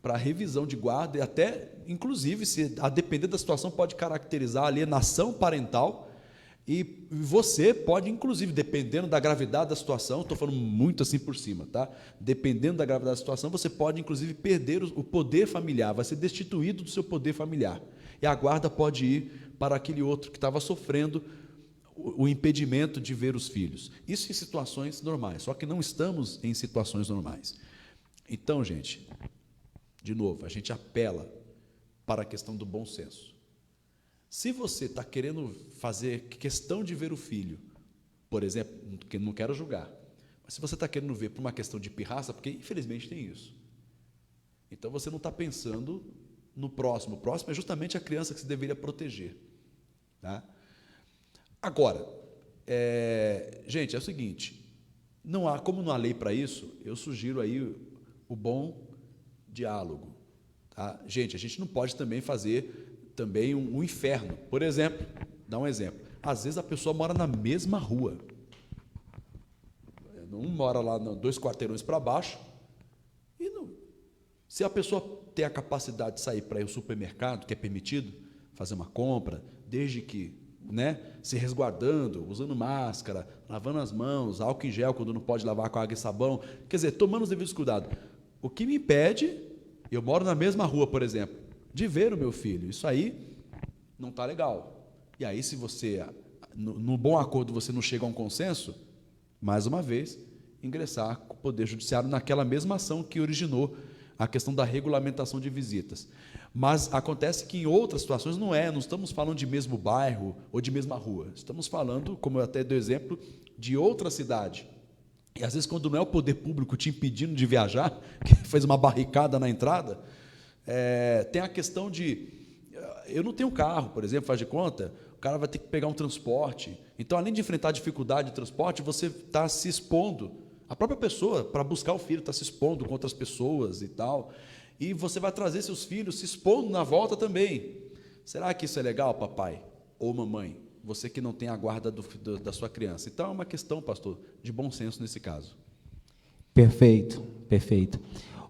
para revisão de guarda e até, inclusive, se a depender da situação, pode caracterizar a alienação parental e você pode, inclusive, dependendo da gravidade da situação, estou falando muito assim por cima, tá? Dependendo da gravidade da situação, você pode, inclusive, perder o poder familiar, vai ser destituído do seu poder familiar. E a guarda pode ir para aquele outro que estava sofrendo o impedimento de ver os filhos. Isso em situações normais, só que não estamos em situações normais. Então, gente, de novo, a gente apela para a questão do bom senso. Se você está querendo fazer questão de ver o filho, por exemplo, que não quero julgar, mas se você está querendo ver por uma questão de pirraça, porque infelizmente tem isso, então você não está pensando no próximo. O próximo é justamente a criança que se deveria proteger, tá? Agora, gente, é o seguinte, como não há lei para isso, eu sugiro aí o bom diálogo. Tá? Gente, a gente não pode também fazer também um inferno. Por exemplo, dá um exemplo, às vezes a pessoa mora na mesma rua, não mora lá 2 quarteirões para baixo, e não, se a pessoa tem a capacidade de sair para ir ao supermercado, que é permitido, fazer uma compra, desde que, né, se resguardando, usando máscara, lavando as mãos, álcool em gel quando não pode lavar com água e sabão, quer dizer, tomando os devidos cuidados. O que me impede, eu moro na mesma rua, por exemplo, de ver o meu filho, isso aí não está legal. E aí, se você, no bom acordo, você não chega a um consenso, mais uma vez, ingressar com o Poder Judiciário naquela mesma ação que originou a questão da regulamentação de visitas. Mas acontece que em outras situações não estamos falando de mesmo bairro ou de mesma rua, estamos falando, como eu até dei exemplo, de outra cidade. E às vezes, quando não é o poder público te impedindo de viajar, que fez uma barricada na entrada, tem a questão de, eu não tenho carro, por exemplo, faz de conta, o cara vai ter que pegar um transporte, então, além de enfrentar a dificuldade de transporte, você está se expondo, a própria pessoa, para buscar o filho, está se expondo com outras pessoas e tal, e você vai trazer seus filhos se expondo na volta também. Será que isso é legal, papai ou mamãe? Você que não tem a guarda da sua criança. Então, é uma questão, pastor, de bom senso nesse caso. Perfeito, perfeito.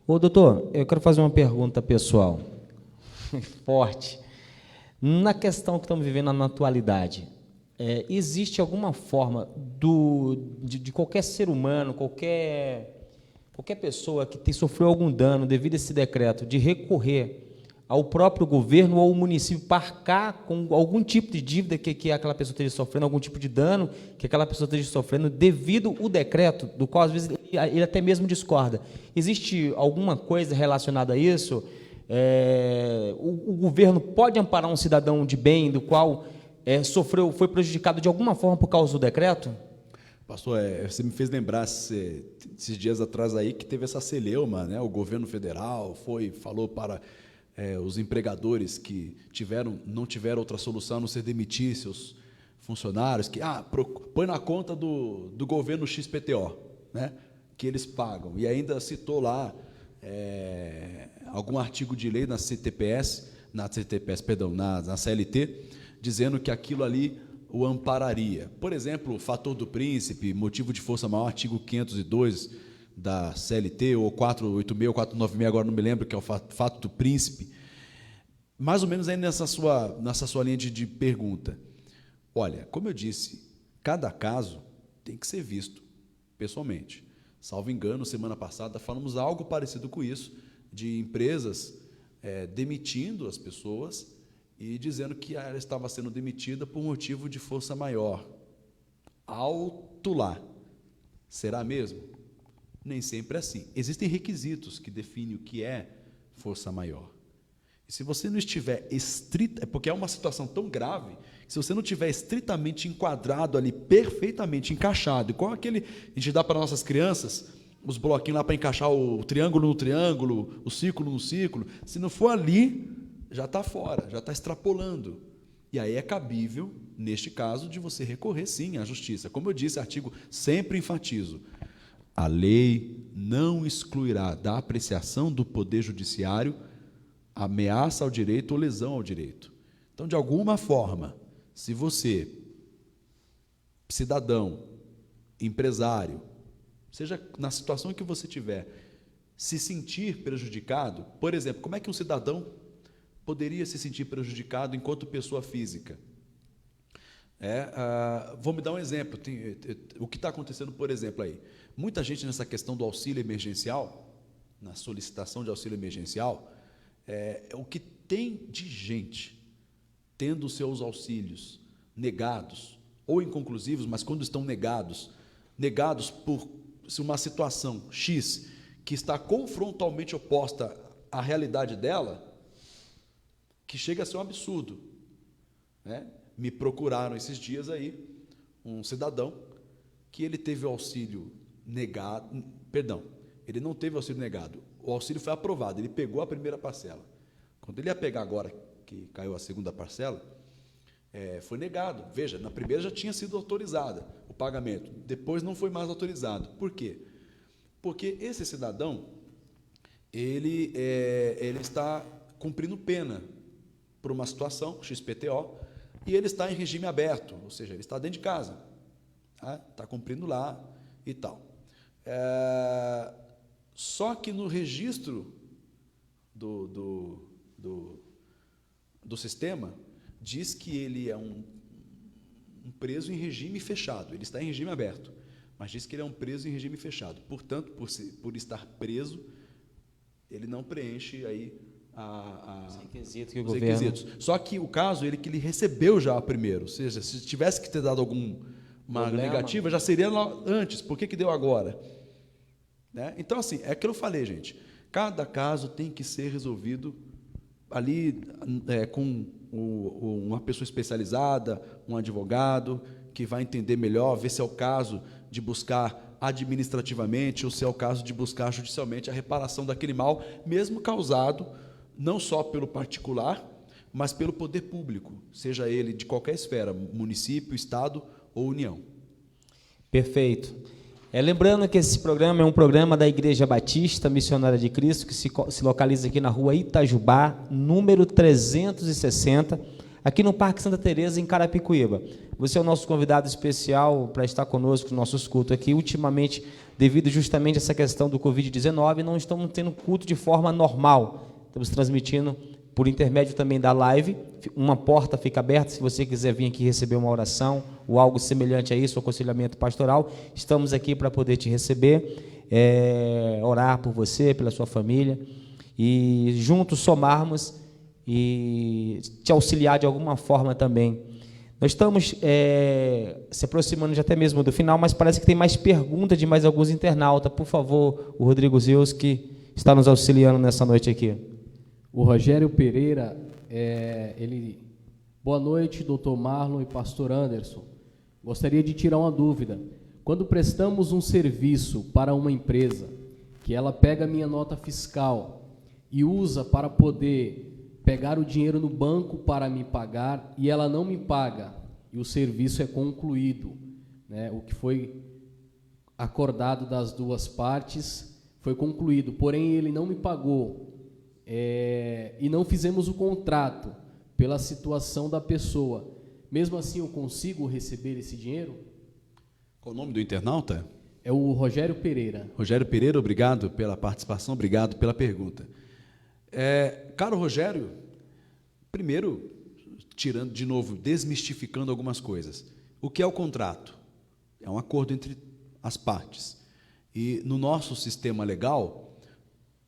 Ô, doutor, eu quero fazer uma pergunta pessoal, forte. Na questão que estamos vivendo na atualidade, existe alguma forma de qualquer ser humano, qualquer pessoa que sofreu algum dano devido a esse decreto, de recorrer ao próprio governo ou ao município para arcar com algum tipo de dívida que aquela pessoa esteja sofrendo, algum tipo de dano que aquela pessoa esteja sofrendo devido ao decreto, do qual às vezes ele até mesmo discorda? Existe alguma coisa relacionada a isso? O governo pode amparar um cidadão de bem do qual foi prejudicado de alguma forma por causa do decreto? Pastor, você me fez lembrar esses dias atrás aí que teve essa celeuma, né? O governo federal falou para os empregadores que não tiveram outra solução a não ser demitir seus funcionários, que põe na conta do governo XPTO, né? Que eles pagam. E ainda citou lá algum artigo de lei na CLT, dizendo que aquilo ali o ampararia. Por exemplo, o fator do príncipe, motivo de força maior, artigo 502 da CLT, ou 486, ou 496, agora não me lembro, que é o fato do príncipe. Mais ou menos aí nessa sua linha de pergunta. Olha, como eu disse, cada caso tem que ser visto pessoalmente. Salvo engano, semana passada falamos algo parecido com isso, de empresas demitindo as pessoas e dizendo que ela estava sendo demitida por motivo de força maior. Alto lá. Será mesmo? Nem sempre é assim. Existem requisitos que definem o que é força maior. E se você não estiver porque é uma situação tão grave, que se você não estiver estritamente enquadrado ali, perfeitamente encaixado, igual aquele a gente dá para nossas crianças, os bloquinhos lá para encaixar o triângulo no triângulo, o círculo no círculo, se não for ali, já está fora, já está extrapolando. E aí é cabível, neste caso, de você recorrer, sim, à justiça. Como eu disse, artigo, sempre enfatizo, a lei não excluirá da apreciação do Poder Judiciário ameaça ao direito ou lesão ao direito. Então, de alguma forma, se você, cidadão, empresário, seja na situação que você tiver, se sentir prejudicado, por exemplo, como é que um cidadão poderia se sentir prejudicado enquanto pessoa física? Vou me dar um exemplo. O que está acontecendo, por exemplo, aí? Muita gente nessa questão do auxílio emergencial, na solicitação de auxílio emergencial, o que tem de gente tendo seus auxílios negados, ou inconclusivos, mas quando estão negados por uma situação X, que está confrontalmente oposta à realidade dela, que chega a ser um absurdo, né? Me procuraram esses dias aí um cidadão que ele teve o auxílio negado, perdão, ele não teve o auxílio negado, o auxílio foi aprovado, ele pegou a primeira parcela. Quando ele ia pegar agora, que caiu a segunda parcela, foi negado. Veja, na primeira já tinha sido autorizada o pagamento, depois não foi mais autorizado. Por quê? Porque esse cidadão, ele está cumprindo pena por uma situação, XPTO, e ele está em regime aberto, ou seja, ele está dentro de casa, está cumprindo lá e tal. Só que no registro do sistema, diz que ele é um preso em regime fechado, ele está em regime aberto, mas diz que ele é um preso em regime fechado. Portanto, por estar preso, ele não preenche aí os requisitos. Só que o caso, que ele recebeu já primeiro, ou seja, se tivesse que ter dado alguma negativa, já seria lá antes. Por que deu agora? Né? Então, assim, é aquilo que eu falei, gente. Cada caso tem que ser resolvido ali com uma pessoa especializada, um advogado, que vai entender melhor, ver se é o caso de buscar administrativamente ou se é o caso de buscar judicialmente a reparação daquele mal, mesmo causado não só pelo particular, mas pelo poder público, seja ele de qualquer esfera, município, estado ou União. Perfeito. Lembrando que esse programa é um programa da Igreja Batista Missionária de Cristo, que se localiza aqui na rua Itajubá, número 360, aqui no Parque Santa Teresa, em Carapicuíba. Você é o nosso convidado especial para estar conosco nos nossos cultos aqui. Ultimamente, devido justamente a essa questão do Covid-19, não estamos tendo culto de forma normal. Estamos transmitindo por intermédio também da live. Uma porta fica aberta se você quiser vir aqui receber uma oração ou algo semelhante a isso, aconselhamento pastoral. Estamos aqui para poder te receber, orar por você, pela sua família e juntos somarmos e te auxiliar de alguma forma também. Nós estamos se aproximando já até mesmo do final, mas parece que tem mais perguntas de mais alguns internautas. Por favor, o Rodrigo Zeus, que está nos auxiliando nessa noite aqui. O Rogério Pereira, boa noite, doutor Marlon e pastor Anderson. Gostaria de tirar uma dúvida. Quando prestamos um serviço para uma empresa, que ela pega a minha nota fiscal e usa para poder pegar o dinheiro no banco para me pagar, e ela não me paga, e o serviço é concluído, né? O que foi acordado das duas partes foi concluído, porém ele não me pagou, e não fizemos o contrato pela situação da pessoa. Mesmo assim, eu consigo receber esse dinheiro? Qual o nome do internauta? É o Rogério Pereira. Rogério Pereira, obrigado pela participação, obrigado pela pergunta. Caro Rogério, primeiro, tirando de novo, desmistificando algumas coisas. O que é o contrato? É um acordo entre as partes. E no nosso sistema legal,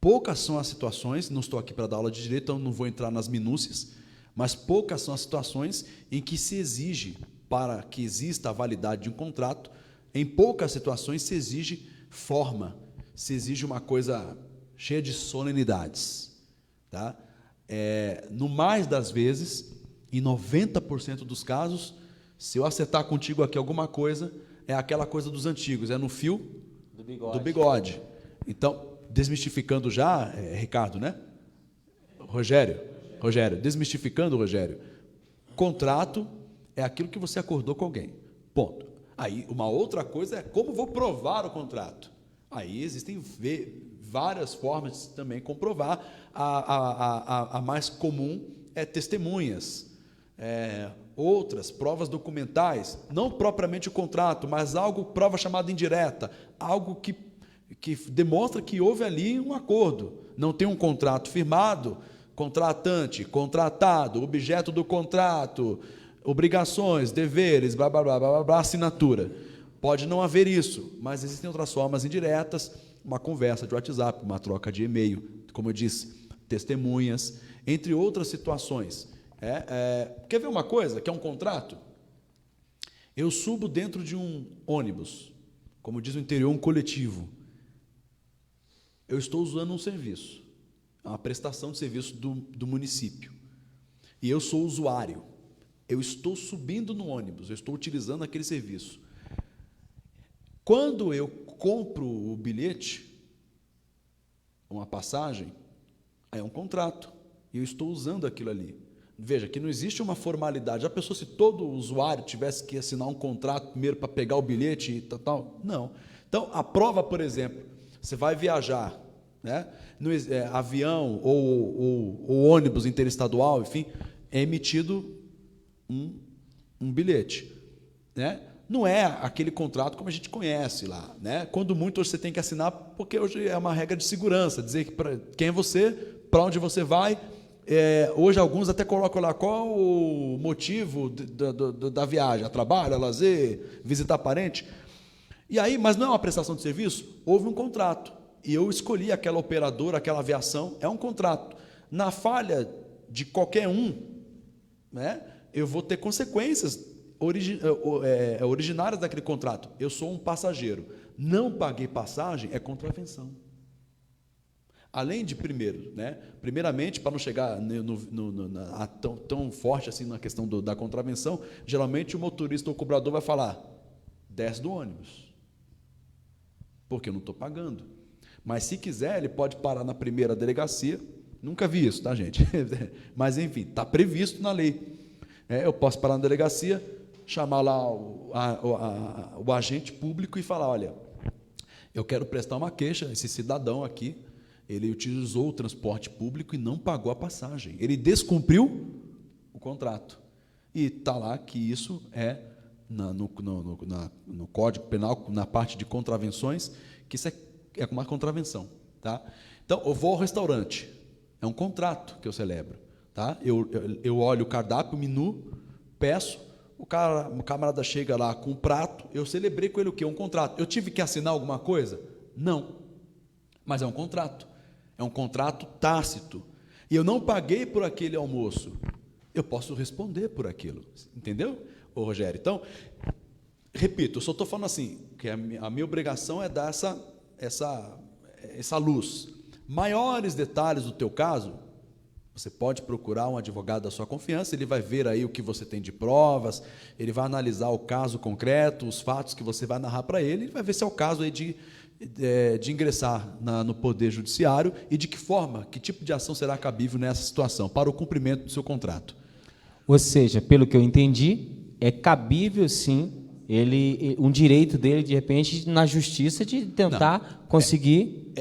poucas são as situações, não estou aqui para dar aula de direito, então não vou entrar nas minúcias, mas poucas são as situações em que se exige, para que exista a validade de um contrato, em poucas situações se exige forma, se exige uma coisa cheia de solenidades. Tá? No mais das vezes, em 90% dos casos, se eu acertar contigo aqui alguma coisa, é aquela coisa dos antigos, é no fio do bigode. Então, desmistificando já, Ricardo, né? Rogério, desmistificando, Rogério, contrato é aquilo que você acordou com alguém, ponto. Aí, uma outra coisa é como vou provar o contrato. Aí existem várias formas de também comprovar. A mais comum é testemunhas, outras, provas documentais, não propriamente o contrato, mas prova chamada indireta, algo que demonstra que houve ali um acordo. Não tem um contrato firmado, contratante, contratado, objeto do contrato, obrigações, deveres, blá, blá, blá, blá, blá, blá, assinatura. Pode não haver isso, mas existem outras formas indiretas, uma conversa de WhatsApp, uma troca de e-mail, como eu disse, testemunhas, entre outras situações. Quer ver uma coisa, que é um contrato? Eu subo dentro de um ônibus, como diz o interior, um coletivo. Eu estou usando um serviço, uma prestação de serviço do município. E eu sou usuário. Eu estou subindo no ônibus, eu estou utilizando aquele serviço. Quando eu compro o bilhete, uma passagem, é um contrato. E eu estou usando aquilo ali. Veja, que não existe uma formalidade. Já pensou se todo usuário tivesse que assinar um contrato primeiro para pegar o bilhete e tal? Não. Então, a prova, por exemplo, você vai viajar, né? No avião ou ônibus interestadual, enfim, é emitido um bilhete, né? Não é aquele contrato como a gente conhece lá, né? Quando muito hoje você tem que assinar, porque hoje é uma regra de segurança, dizer que quem é você, para onde você vai. Hoje alguns até colocam lá qual o motivo da viagem, a trabalho, a lazer, visitar parente. E aí, mas não é uma prestação de serviço? Houve um contrato. E eu escolhi aquela operadora, aquela aviação, é um contrato. Na falha de qualquer né, eu vou ter consequências originárias daquele contrato. Eu sou um passageiro. Não paguei passagem, é contravenção. Além de, primeiramente, para não chegar tão forte assim na questão da contravenção, geralmente o motorista ou o cobrador vai falar, desce do ônibus, porque eu não estou pagando. Mas se quiser, ele pode parar na primeira delegacia, nunca vi isso, tá, gente? Mas, enfim, está previsto na lei. Eu posso parar na delegacia, chamar lá o agente público e falar, olha, eu quero prestar uma queixa, esse cidadão aqui, ele utilizou o transporte público e não pagou a passagem. Ele descumpriu o contrato. E está lá que isso no Código Penal, na parte de contravenções, que isso é uma contravenção. Tá? Então, eu vou ao restaurante. É um contrato que eu celebro. Tá? Eu olho o cardápio, o menu, peço, o camarada chega lá com um prato, eu celebrei com ele o quê? Um contrato. Eu tive que assinar alguma coisa? Não. Mas é um contrato. É um contrato tácito. E eu não paguei por aquele almoço. Eu posso responder por aquilo. Entendeu, ô Rogério? Então, repito, eu só estou falando assim, que a minha obrigação é dar essa luz. Maiores detalhes do teu caso, você pode procurar um advogado da sua confiança, ele vai ver aí o que você tem de provas, ele vai analisar o caso concreto, os fatos que você vai narrar para ele, vai ver se é o caso aí de ingressar no Poder Judiciário e de que forma, que tipo de ação será cabível nessa situação, para o cumprimento do seu contrato. Ou seja, pelo que eu entendi, é cabível sim, um direito dele, de repente, na justiça, de tentar conseguir...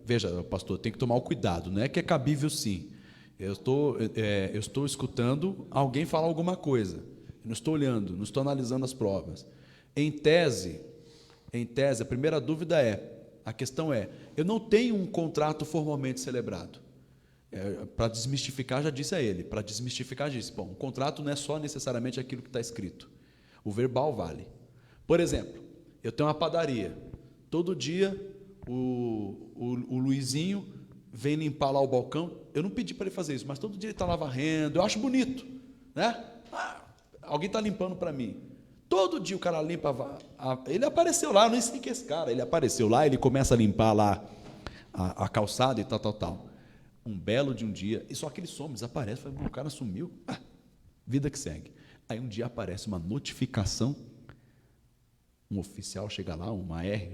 Veja, pastor, tem que tomar o cuidado, não é que é cabível sim. Eu estou escutando alguém falar alguma coisa, eu não estou olhando, não estou analisando as provas. Em tese, a primeira dúvida a questão eu não tenho um contrato formalmente celebrado. Para desmistificar, já disse a ele, bom, um contrato não é só necessariamente aquilo que está escrito, o verbal vale. Por exemplo, eu tenho uma padaria, todo dia o Luizinho vem limpar lá o balcão, eu não pedi para ele fazer isso, mas todo dia ele está lá varrendo, eu acho bonito, né? Alguém está limpando para mim. Todo dia o cara limpa, ele apareceu lá, não sei quem é esse cara, ele apareceu lá, ele começa a limpar lá a calçada e tal. Um belo de um dia, e só que ele some, desaparece, o cara sumiu, vida que segue. Aí um dia aparece uma notificação, um oficial chega lá,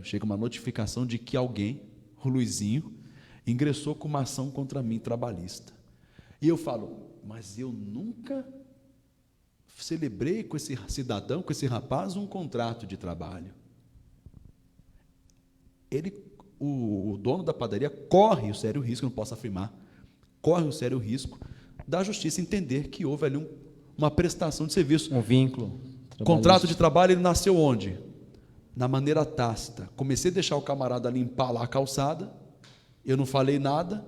chega uma notificação de que alguém, o Luizinho, ingressou com uma ação contra mim, trabalhista. E eu falo, mas eu nunca celebrei com esse cidadão, com esse rapaz, um contrato de trabalho. o dono da padaria corre o sério risco, não posso afirmar, corre o sério risco da justiça entender que houve ali uma prestação de serviço. Um vínculo. Contrato de trabalho, ele nasceu onde? Na maneira tácita. Comecei a deixar o camarada limpar lá a calçada, eu não falei nada,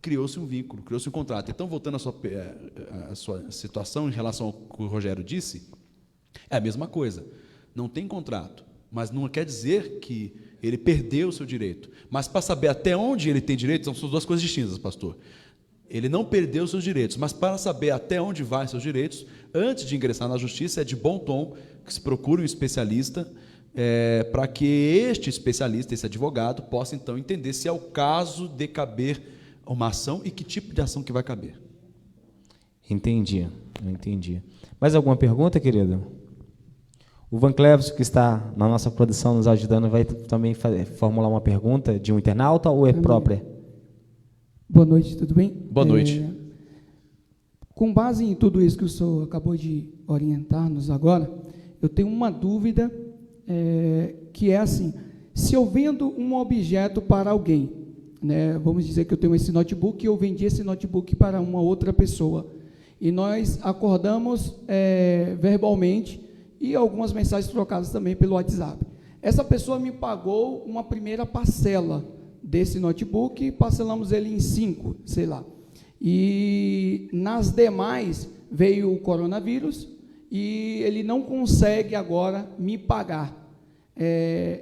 criou-se um vínculo, criou-se um contrato. Então, voltando à sua situação em relação ao que o Rogério disse, é a mesma coisa. Não tem contrato, mas não quer dizer que ele perdeu o seu direito. Mas para saber até onde ele tem direito, são duas coisas distintas, pastor. Ele não perdeu os seus direitos, mas para saber até onde vai seus direitos, antes de ingressar na justiça, é de bom tom que se procure um especialista, para que este especialista, esse advogado, possa então entender se é o caso de caber uma ação e que tipo de ação que vai caber. Entendi. Mais alguma pergunta, querido? O Van Cleverson, que está na nossa produção nos ajudando, vai também formular uma pergunta de um internauta ou é própria? Boa noite, tudo bem? Boa noite. Com base em tudo isso que o senhor acabou de orientar-nos agora, eu tenho uma dúvida, que é assim, se eu vendo um objeto para alguém, né, vamos dizer que eu tenho esse notebook e eu vendi esse notebook para uma outra pessoa, e nós acordamos verbalmente e algumas mensagens trocadas também pelo WhatsApp. Essa pessoa me pagou uma primeira parcela desse notebook e parcelamos ele em 5, sei lá. E nas demais veio o coronavírus e ele não consegue agora me pagar.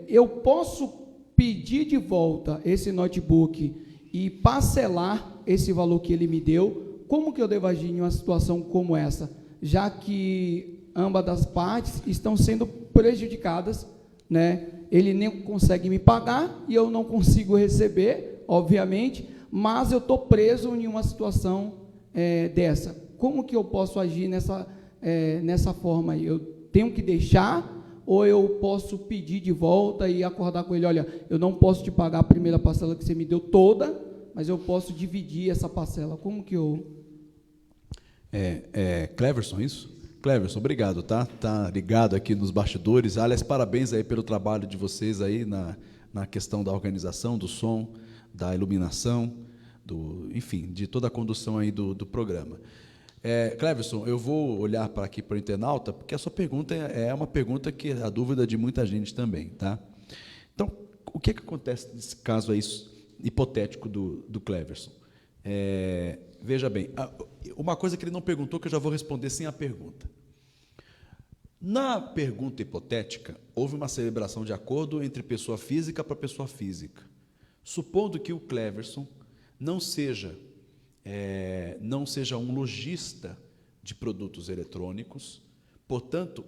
Eu posso pedir de volta esse notebook e parcelar esse valor que ele me deu? Como que eu devo agir em uma situação como essa? Já que ambas as partes estão sendo prejudicadas, né? Ele nem consegue me pagar e eu não consigo receber, obviamente, mas eu estou preso em uma situação dessa. Como que eu posso agir nessa forma aí? Eu tenho que deixar ou eu posso pedir de volta e acordar com ele, olha, eu não posso te pagar a primeira parcela que você me deu toda, mas eu posso dividir essa parcela. Como que eu... Cleverson, isso? Cleverson, obrigado, tá? Tá ligado aqui nos bastidores. Aliás, parabéns aí pelo trabalho de vocês aí na questão da organização, do som, da iluminação, enfim, de toda a condução aí do programa. Cleverson, eu vou olhar para aqui para o internauta, porque a sua pergunta é uma pergunta que é a dúvida de muita gente também, tá? Então, o que acontece nesse caso aí hipotético do Cleverson? Veja bem, uma coisa que ele não perguntou, que eu já vou responder sem a pergunta. Na pergunta hipotética, houve uma celebração de acordo entre pessoa física para pessoa física. Supondo que o Cleverson não seja um lojista de produtos eletrônicos, portanto,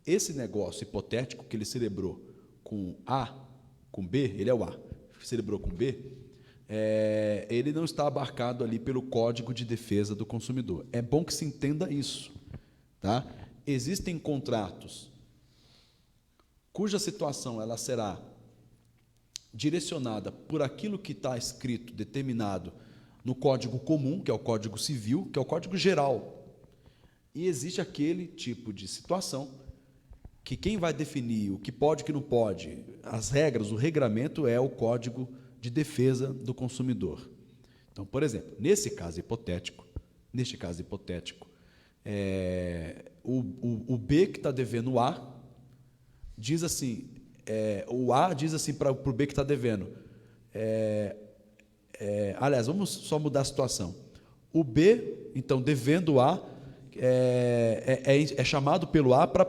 esse negócio hipotético que ele celebrou com A, com B, ele é o A, celebrou com B, ele não está abarcado ali pelo Código de Defesa do Consumidor. É bom que se entenda isso, tá? Existem contratos cuja situação ela será direcionada por aquilo que está escrito, determinado no Código Comum, que é o Código Civil, que é o Código Geral. E existe aquele tipo de situação que quem vai definir o que pode e o que não pode, as regras, o regramento é o Código de Defesa do Consumidor. Então, por exemplo, neste caso hipotético, o B que está devendo o A diz assim, o A diz assim para o B que está devendo, aliás, vamos só mudar a situação. O B, então, devendo o A, é chamado pelo A para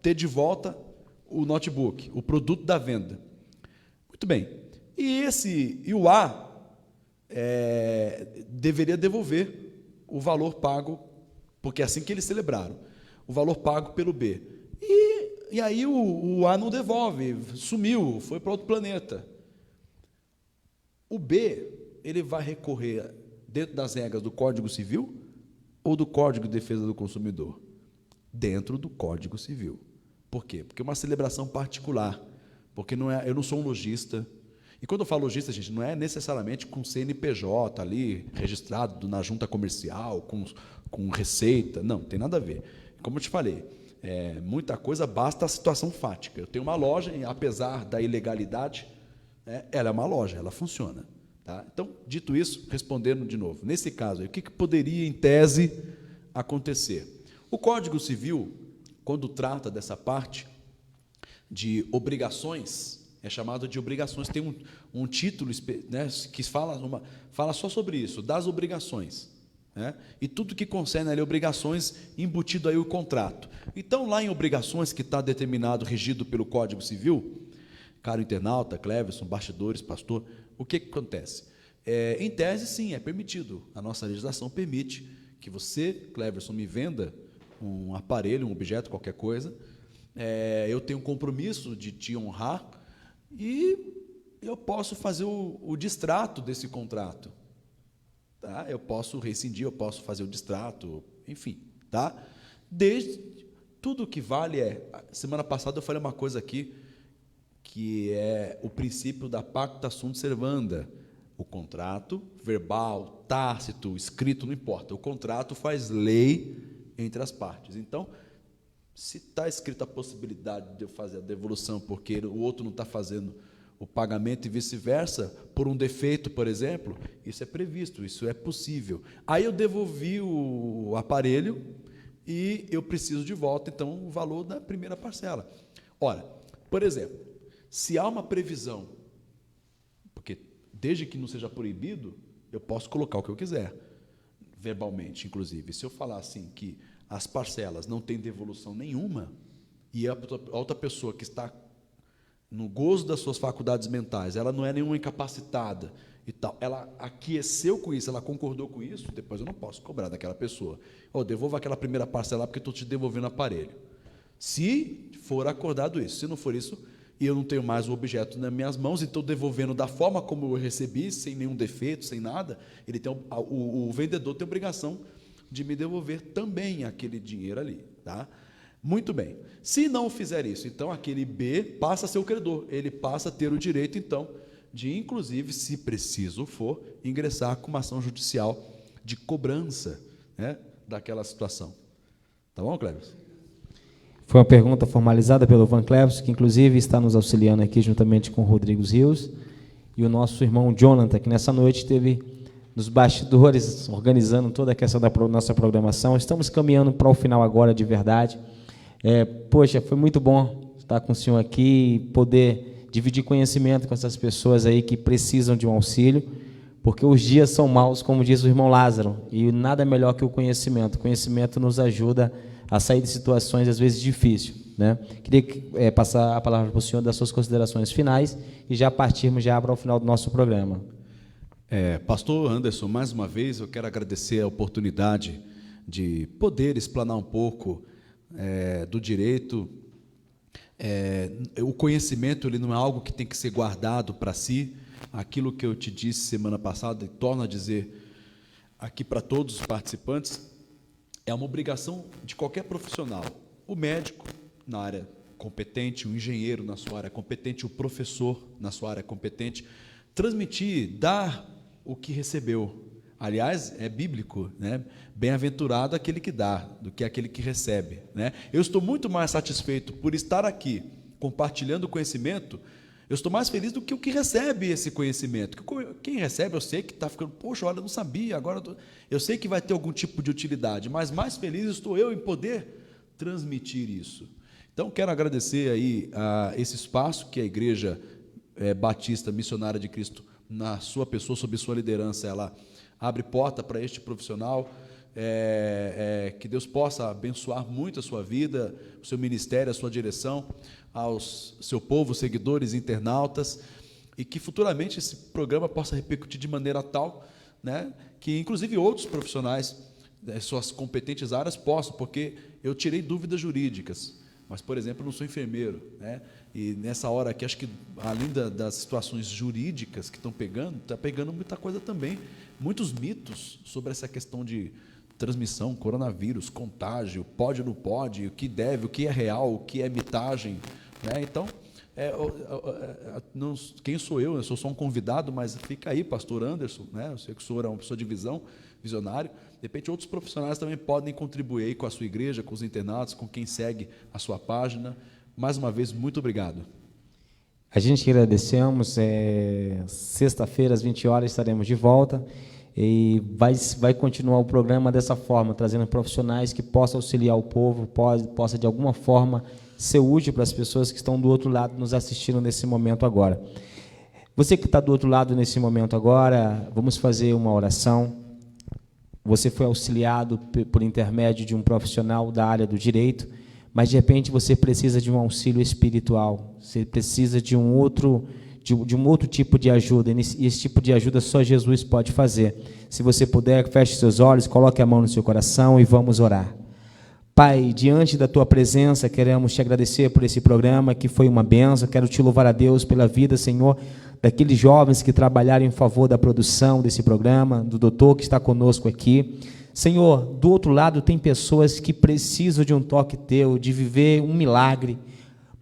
ter de volta o notebook, o produto da venda. Muito bem. E o A deveria devolver o valor pago, porque é assim que eles celebraram, o valor pago pelo B. E aí o A não devolve, sumiu, foi para outro planeta. O B, ele vai recorrer dentro das regras do Código Civil ou do Código de Defesa do Consumidor? Dentro do Código Civil. Por quê? Porque é uma celebração particular, porque eu não sou um lojista. E quando eu falo lojista, gente, não é necessariamente com CNPJ ali, registrado na junta comercial, com receita, não, tem nada a ver. Como eu te falei, muita coisa basta a situação fática. Eu tenho uma loja, e apesar da ilegalidade, ela é uma loja, ela funciona. Tá? Então, dito isso, respondendo de novo, nesse caso, o que poderia, em tese, acontecer? O Código Civil, quando trata dessa parte de obrigações, é chamado de obrigações, tem um título, né, que fala só sobre isso, das obrigações, né, e tudo que concerne ali obrigações, embutido aí o contrato. Então, lá em obrigações, que está determinado, regido pelo Código Civil, caro internauta, Cleverson, bastidores, pastor, o que acontece? Em tese, sim, é permitido, a nossa legislação permite que você, Cleverson, me venda um aparelho, um objeto, qualquer coisa, eu tenho um compromisso de te honrar e eu posso fazer o distrato desse contrato. Tá? Eu posso rescindir, eu posso fazer o distrato, enfim. Tá? Tudo que vale semana passada eu falei uma coisa aqui, que é o princípio da pacta sunt servanda. O contrato, verbal, tácito, escrito, não importa. O contrato faz lei entre as partes. Então, se está escrita a possibilidade de eu fazer a devolução porque o outro não está fazendo o pagamento e vice-versa, por um defeito, por exemplo, isso é previsto, isso é possível. Aí eu devolvi o aparelho e eu preciso de volta, então, o valor da primeira parcela. Ora, por exemplo, se há uma previsão, porque desde que não seja proibido, eu posso colocar o que eu quiser, verbalmente, inclusive. Se eu falar assim que as parcelas não têm devolução nenhuma, e a outra pessoa que está no gozo das suas faculdades mentais, ela não é nenhuma incapacitada e tal, ela aqueceu com isso, ela concordou com isso, depois eu não posso cobrar daquela pessoa. Devolva aquela primeira parcela porque estou te devolvendo o aparelho. Se for acordado isso, se não for isso, e eu não tenho mais o objeto nas minhas mãos e estou devolvendo da forma como eu recebi, sem nenhum defeito, sem nada, o vendedor tem a obrigação de me devolver também aquele dinheiro ali. Tá? Muito bem. Se não fizer isso, então aquele B passa a ser o credor, ele passa a ter o direito, então, de, inclusive, se preciso for, ingressar com uma ação judicial de cobrança, né, daquela situação. Tá bom, Cleves? Foi uma pergunta formalizada pelo Van Cleves, que inclusive está nos auxiliando aqui juntamente com o Rodrigo Rios e o nosso irmão Jonathan, que nessa noite esteve nos bastidores organizando toda a questão da nossa programação. Estamos caminhando para o final agora de verdade. Poxa, foi muito bom estar com o senhor aqui e poder dividir conhecimento com essas pessoas aí que precisam de um auxílio, porque os dias são maus, como diz o irmão Lázaro, e nada melhor que o conhecimento. O conhecimento nos ajuda a sair de situações, às vezes, difíceis. Né? Queria passar a palavra para o senhor das suas considerações finais e já partirmos já para o final do nosso programa. Pastor Anderson, mais uma vez eu quero agradecer a oportunidade de poder explanar um pouco do direito. O conhecimento ele não é algo que tem que ser guardado para si. Aquilo que eu te disse semana passada, e torno a dizer aqui para todos os participantes, é uma obrigação de qualquer profissional. O médico, na área competente, o engenheiro, na sua área competente, o professor, na sua área competente, transmitir, dar o que recebeu. Aliás, é bíblico, né? Bem-aventurado aquele que dá, do que aquele que recebe. Né? Eu estou muito mais satisfeito por estar aqui, compartilhando o conhecimento. Eu estou mais feliz do que o que recebe esse conhecimento. Quem recebe, eu sei que está ficando, poxa, olha, eu não sabia, agora eu sei que vai ter algum tipo de utilidade, mas mais feliz estou eu em poder transmitir isso. Então, quero agradecer aí a esse espaço que a Igreja Batista Missionária de Cristo, na sua pessoa, sob sua liderança, ela abre porta para este profissional, que Deus possa abençoar muito a sua vida, o seu ministério, a sua direção, aos seu povo, seguidores, internautas, e que futuramente esse programa possa repercutir de maneira tal, né, que inclusive outros profissionais, suas competentes áreas possam, porque eu tirei dúvidas jurídicas, mas, por exemplo, eu não sou enfermeiro, né, e nessa hora aqui, acho que além das situações jurídicas que estão pegando, está pegando muita coisa também, muitos mitos sobre essa questão de transmissão, coronavírus, contágio, pode ou não pode, o que deve, o que é real, o que é mitagem. Né? Então, quem sou eu? Eu sou só um convidado, mas fica aí, pastor Anderson, né? Eu sei que o senhor é uma pessoa de visão, visionário. De repente, outros profissionais também podem contribuir aí com a sua igreja, com os internautas, com quem segue a sua página. Mais uma vez, muito obrigado. A gente que agradecemos, sexta-feira às 20 horas estaremos de volta e vai continuar o programa dessa forma, trazendo profissionais que possam auxiliar o povo, possa de alguma forma ser útil para as pessoas que estão do outro lado nos assistindo nesse momento agora. Você que está do outro lado nesse momento agora, vamos fazer uma oração. Você foi auxiliado por intermédio de um profissional da área do direito, mas de repente você precisa de um auxílio espiritual, você precisa de um outro tipo de ajuda, e esse tipo de ajuda só Jesus pode fazer. Se você puder, feche seus olhos, coloque a mão no seu coração e vamos orar. Pai, diante da Tua presença, queremos Te agradecer por esse programa, que foi uma bênção. Quero Te louvar a Deus pela vida, Senhor, daqueles jovens que trabalharam em favor da produção desse programa, do doutor que está conosco aqui. Senhor, do outro lado tem pessoas que precisam de um toque Teu, de viver um milagre.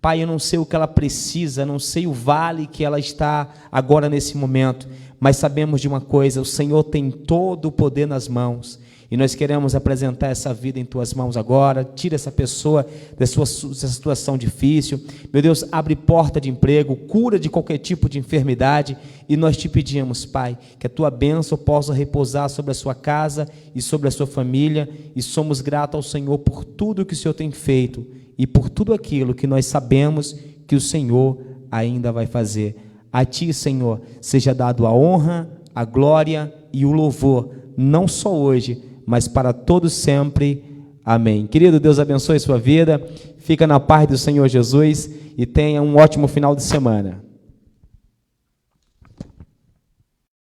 Pai, eu não sei o que ela precisa, não sei o vale que ela está agora nesse momento, mas sabemos de uma coisa: o Senhor tem todo o poder nas mãos, e nós queremos apresentar essa vida em Tuas mãos agora. Tira essa pessoa dessa situação difícil, meu Deus, abre porta de emprego, cura de qualquer tipo de enfermidade, e nós Te pedimos, Pai, que a Tua bênção possa repousar sobre a sua casa e sobre a sua família, e somos gratos ao Senhor por tudo que o Senhor tem feito, e por tudo aquilo que nós sabemos que o Senhor ainda vai fazer. A Ti, Senhor, seja dado a honra, a glória e o louvor, não só hoje, mas para todos sempre. Amém. Querido, Deus abençoe a sua vida, fica na paz do Senhor Jesus e tenha um ótimo final de semana.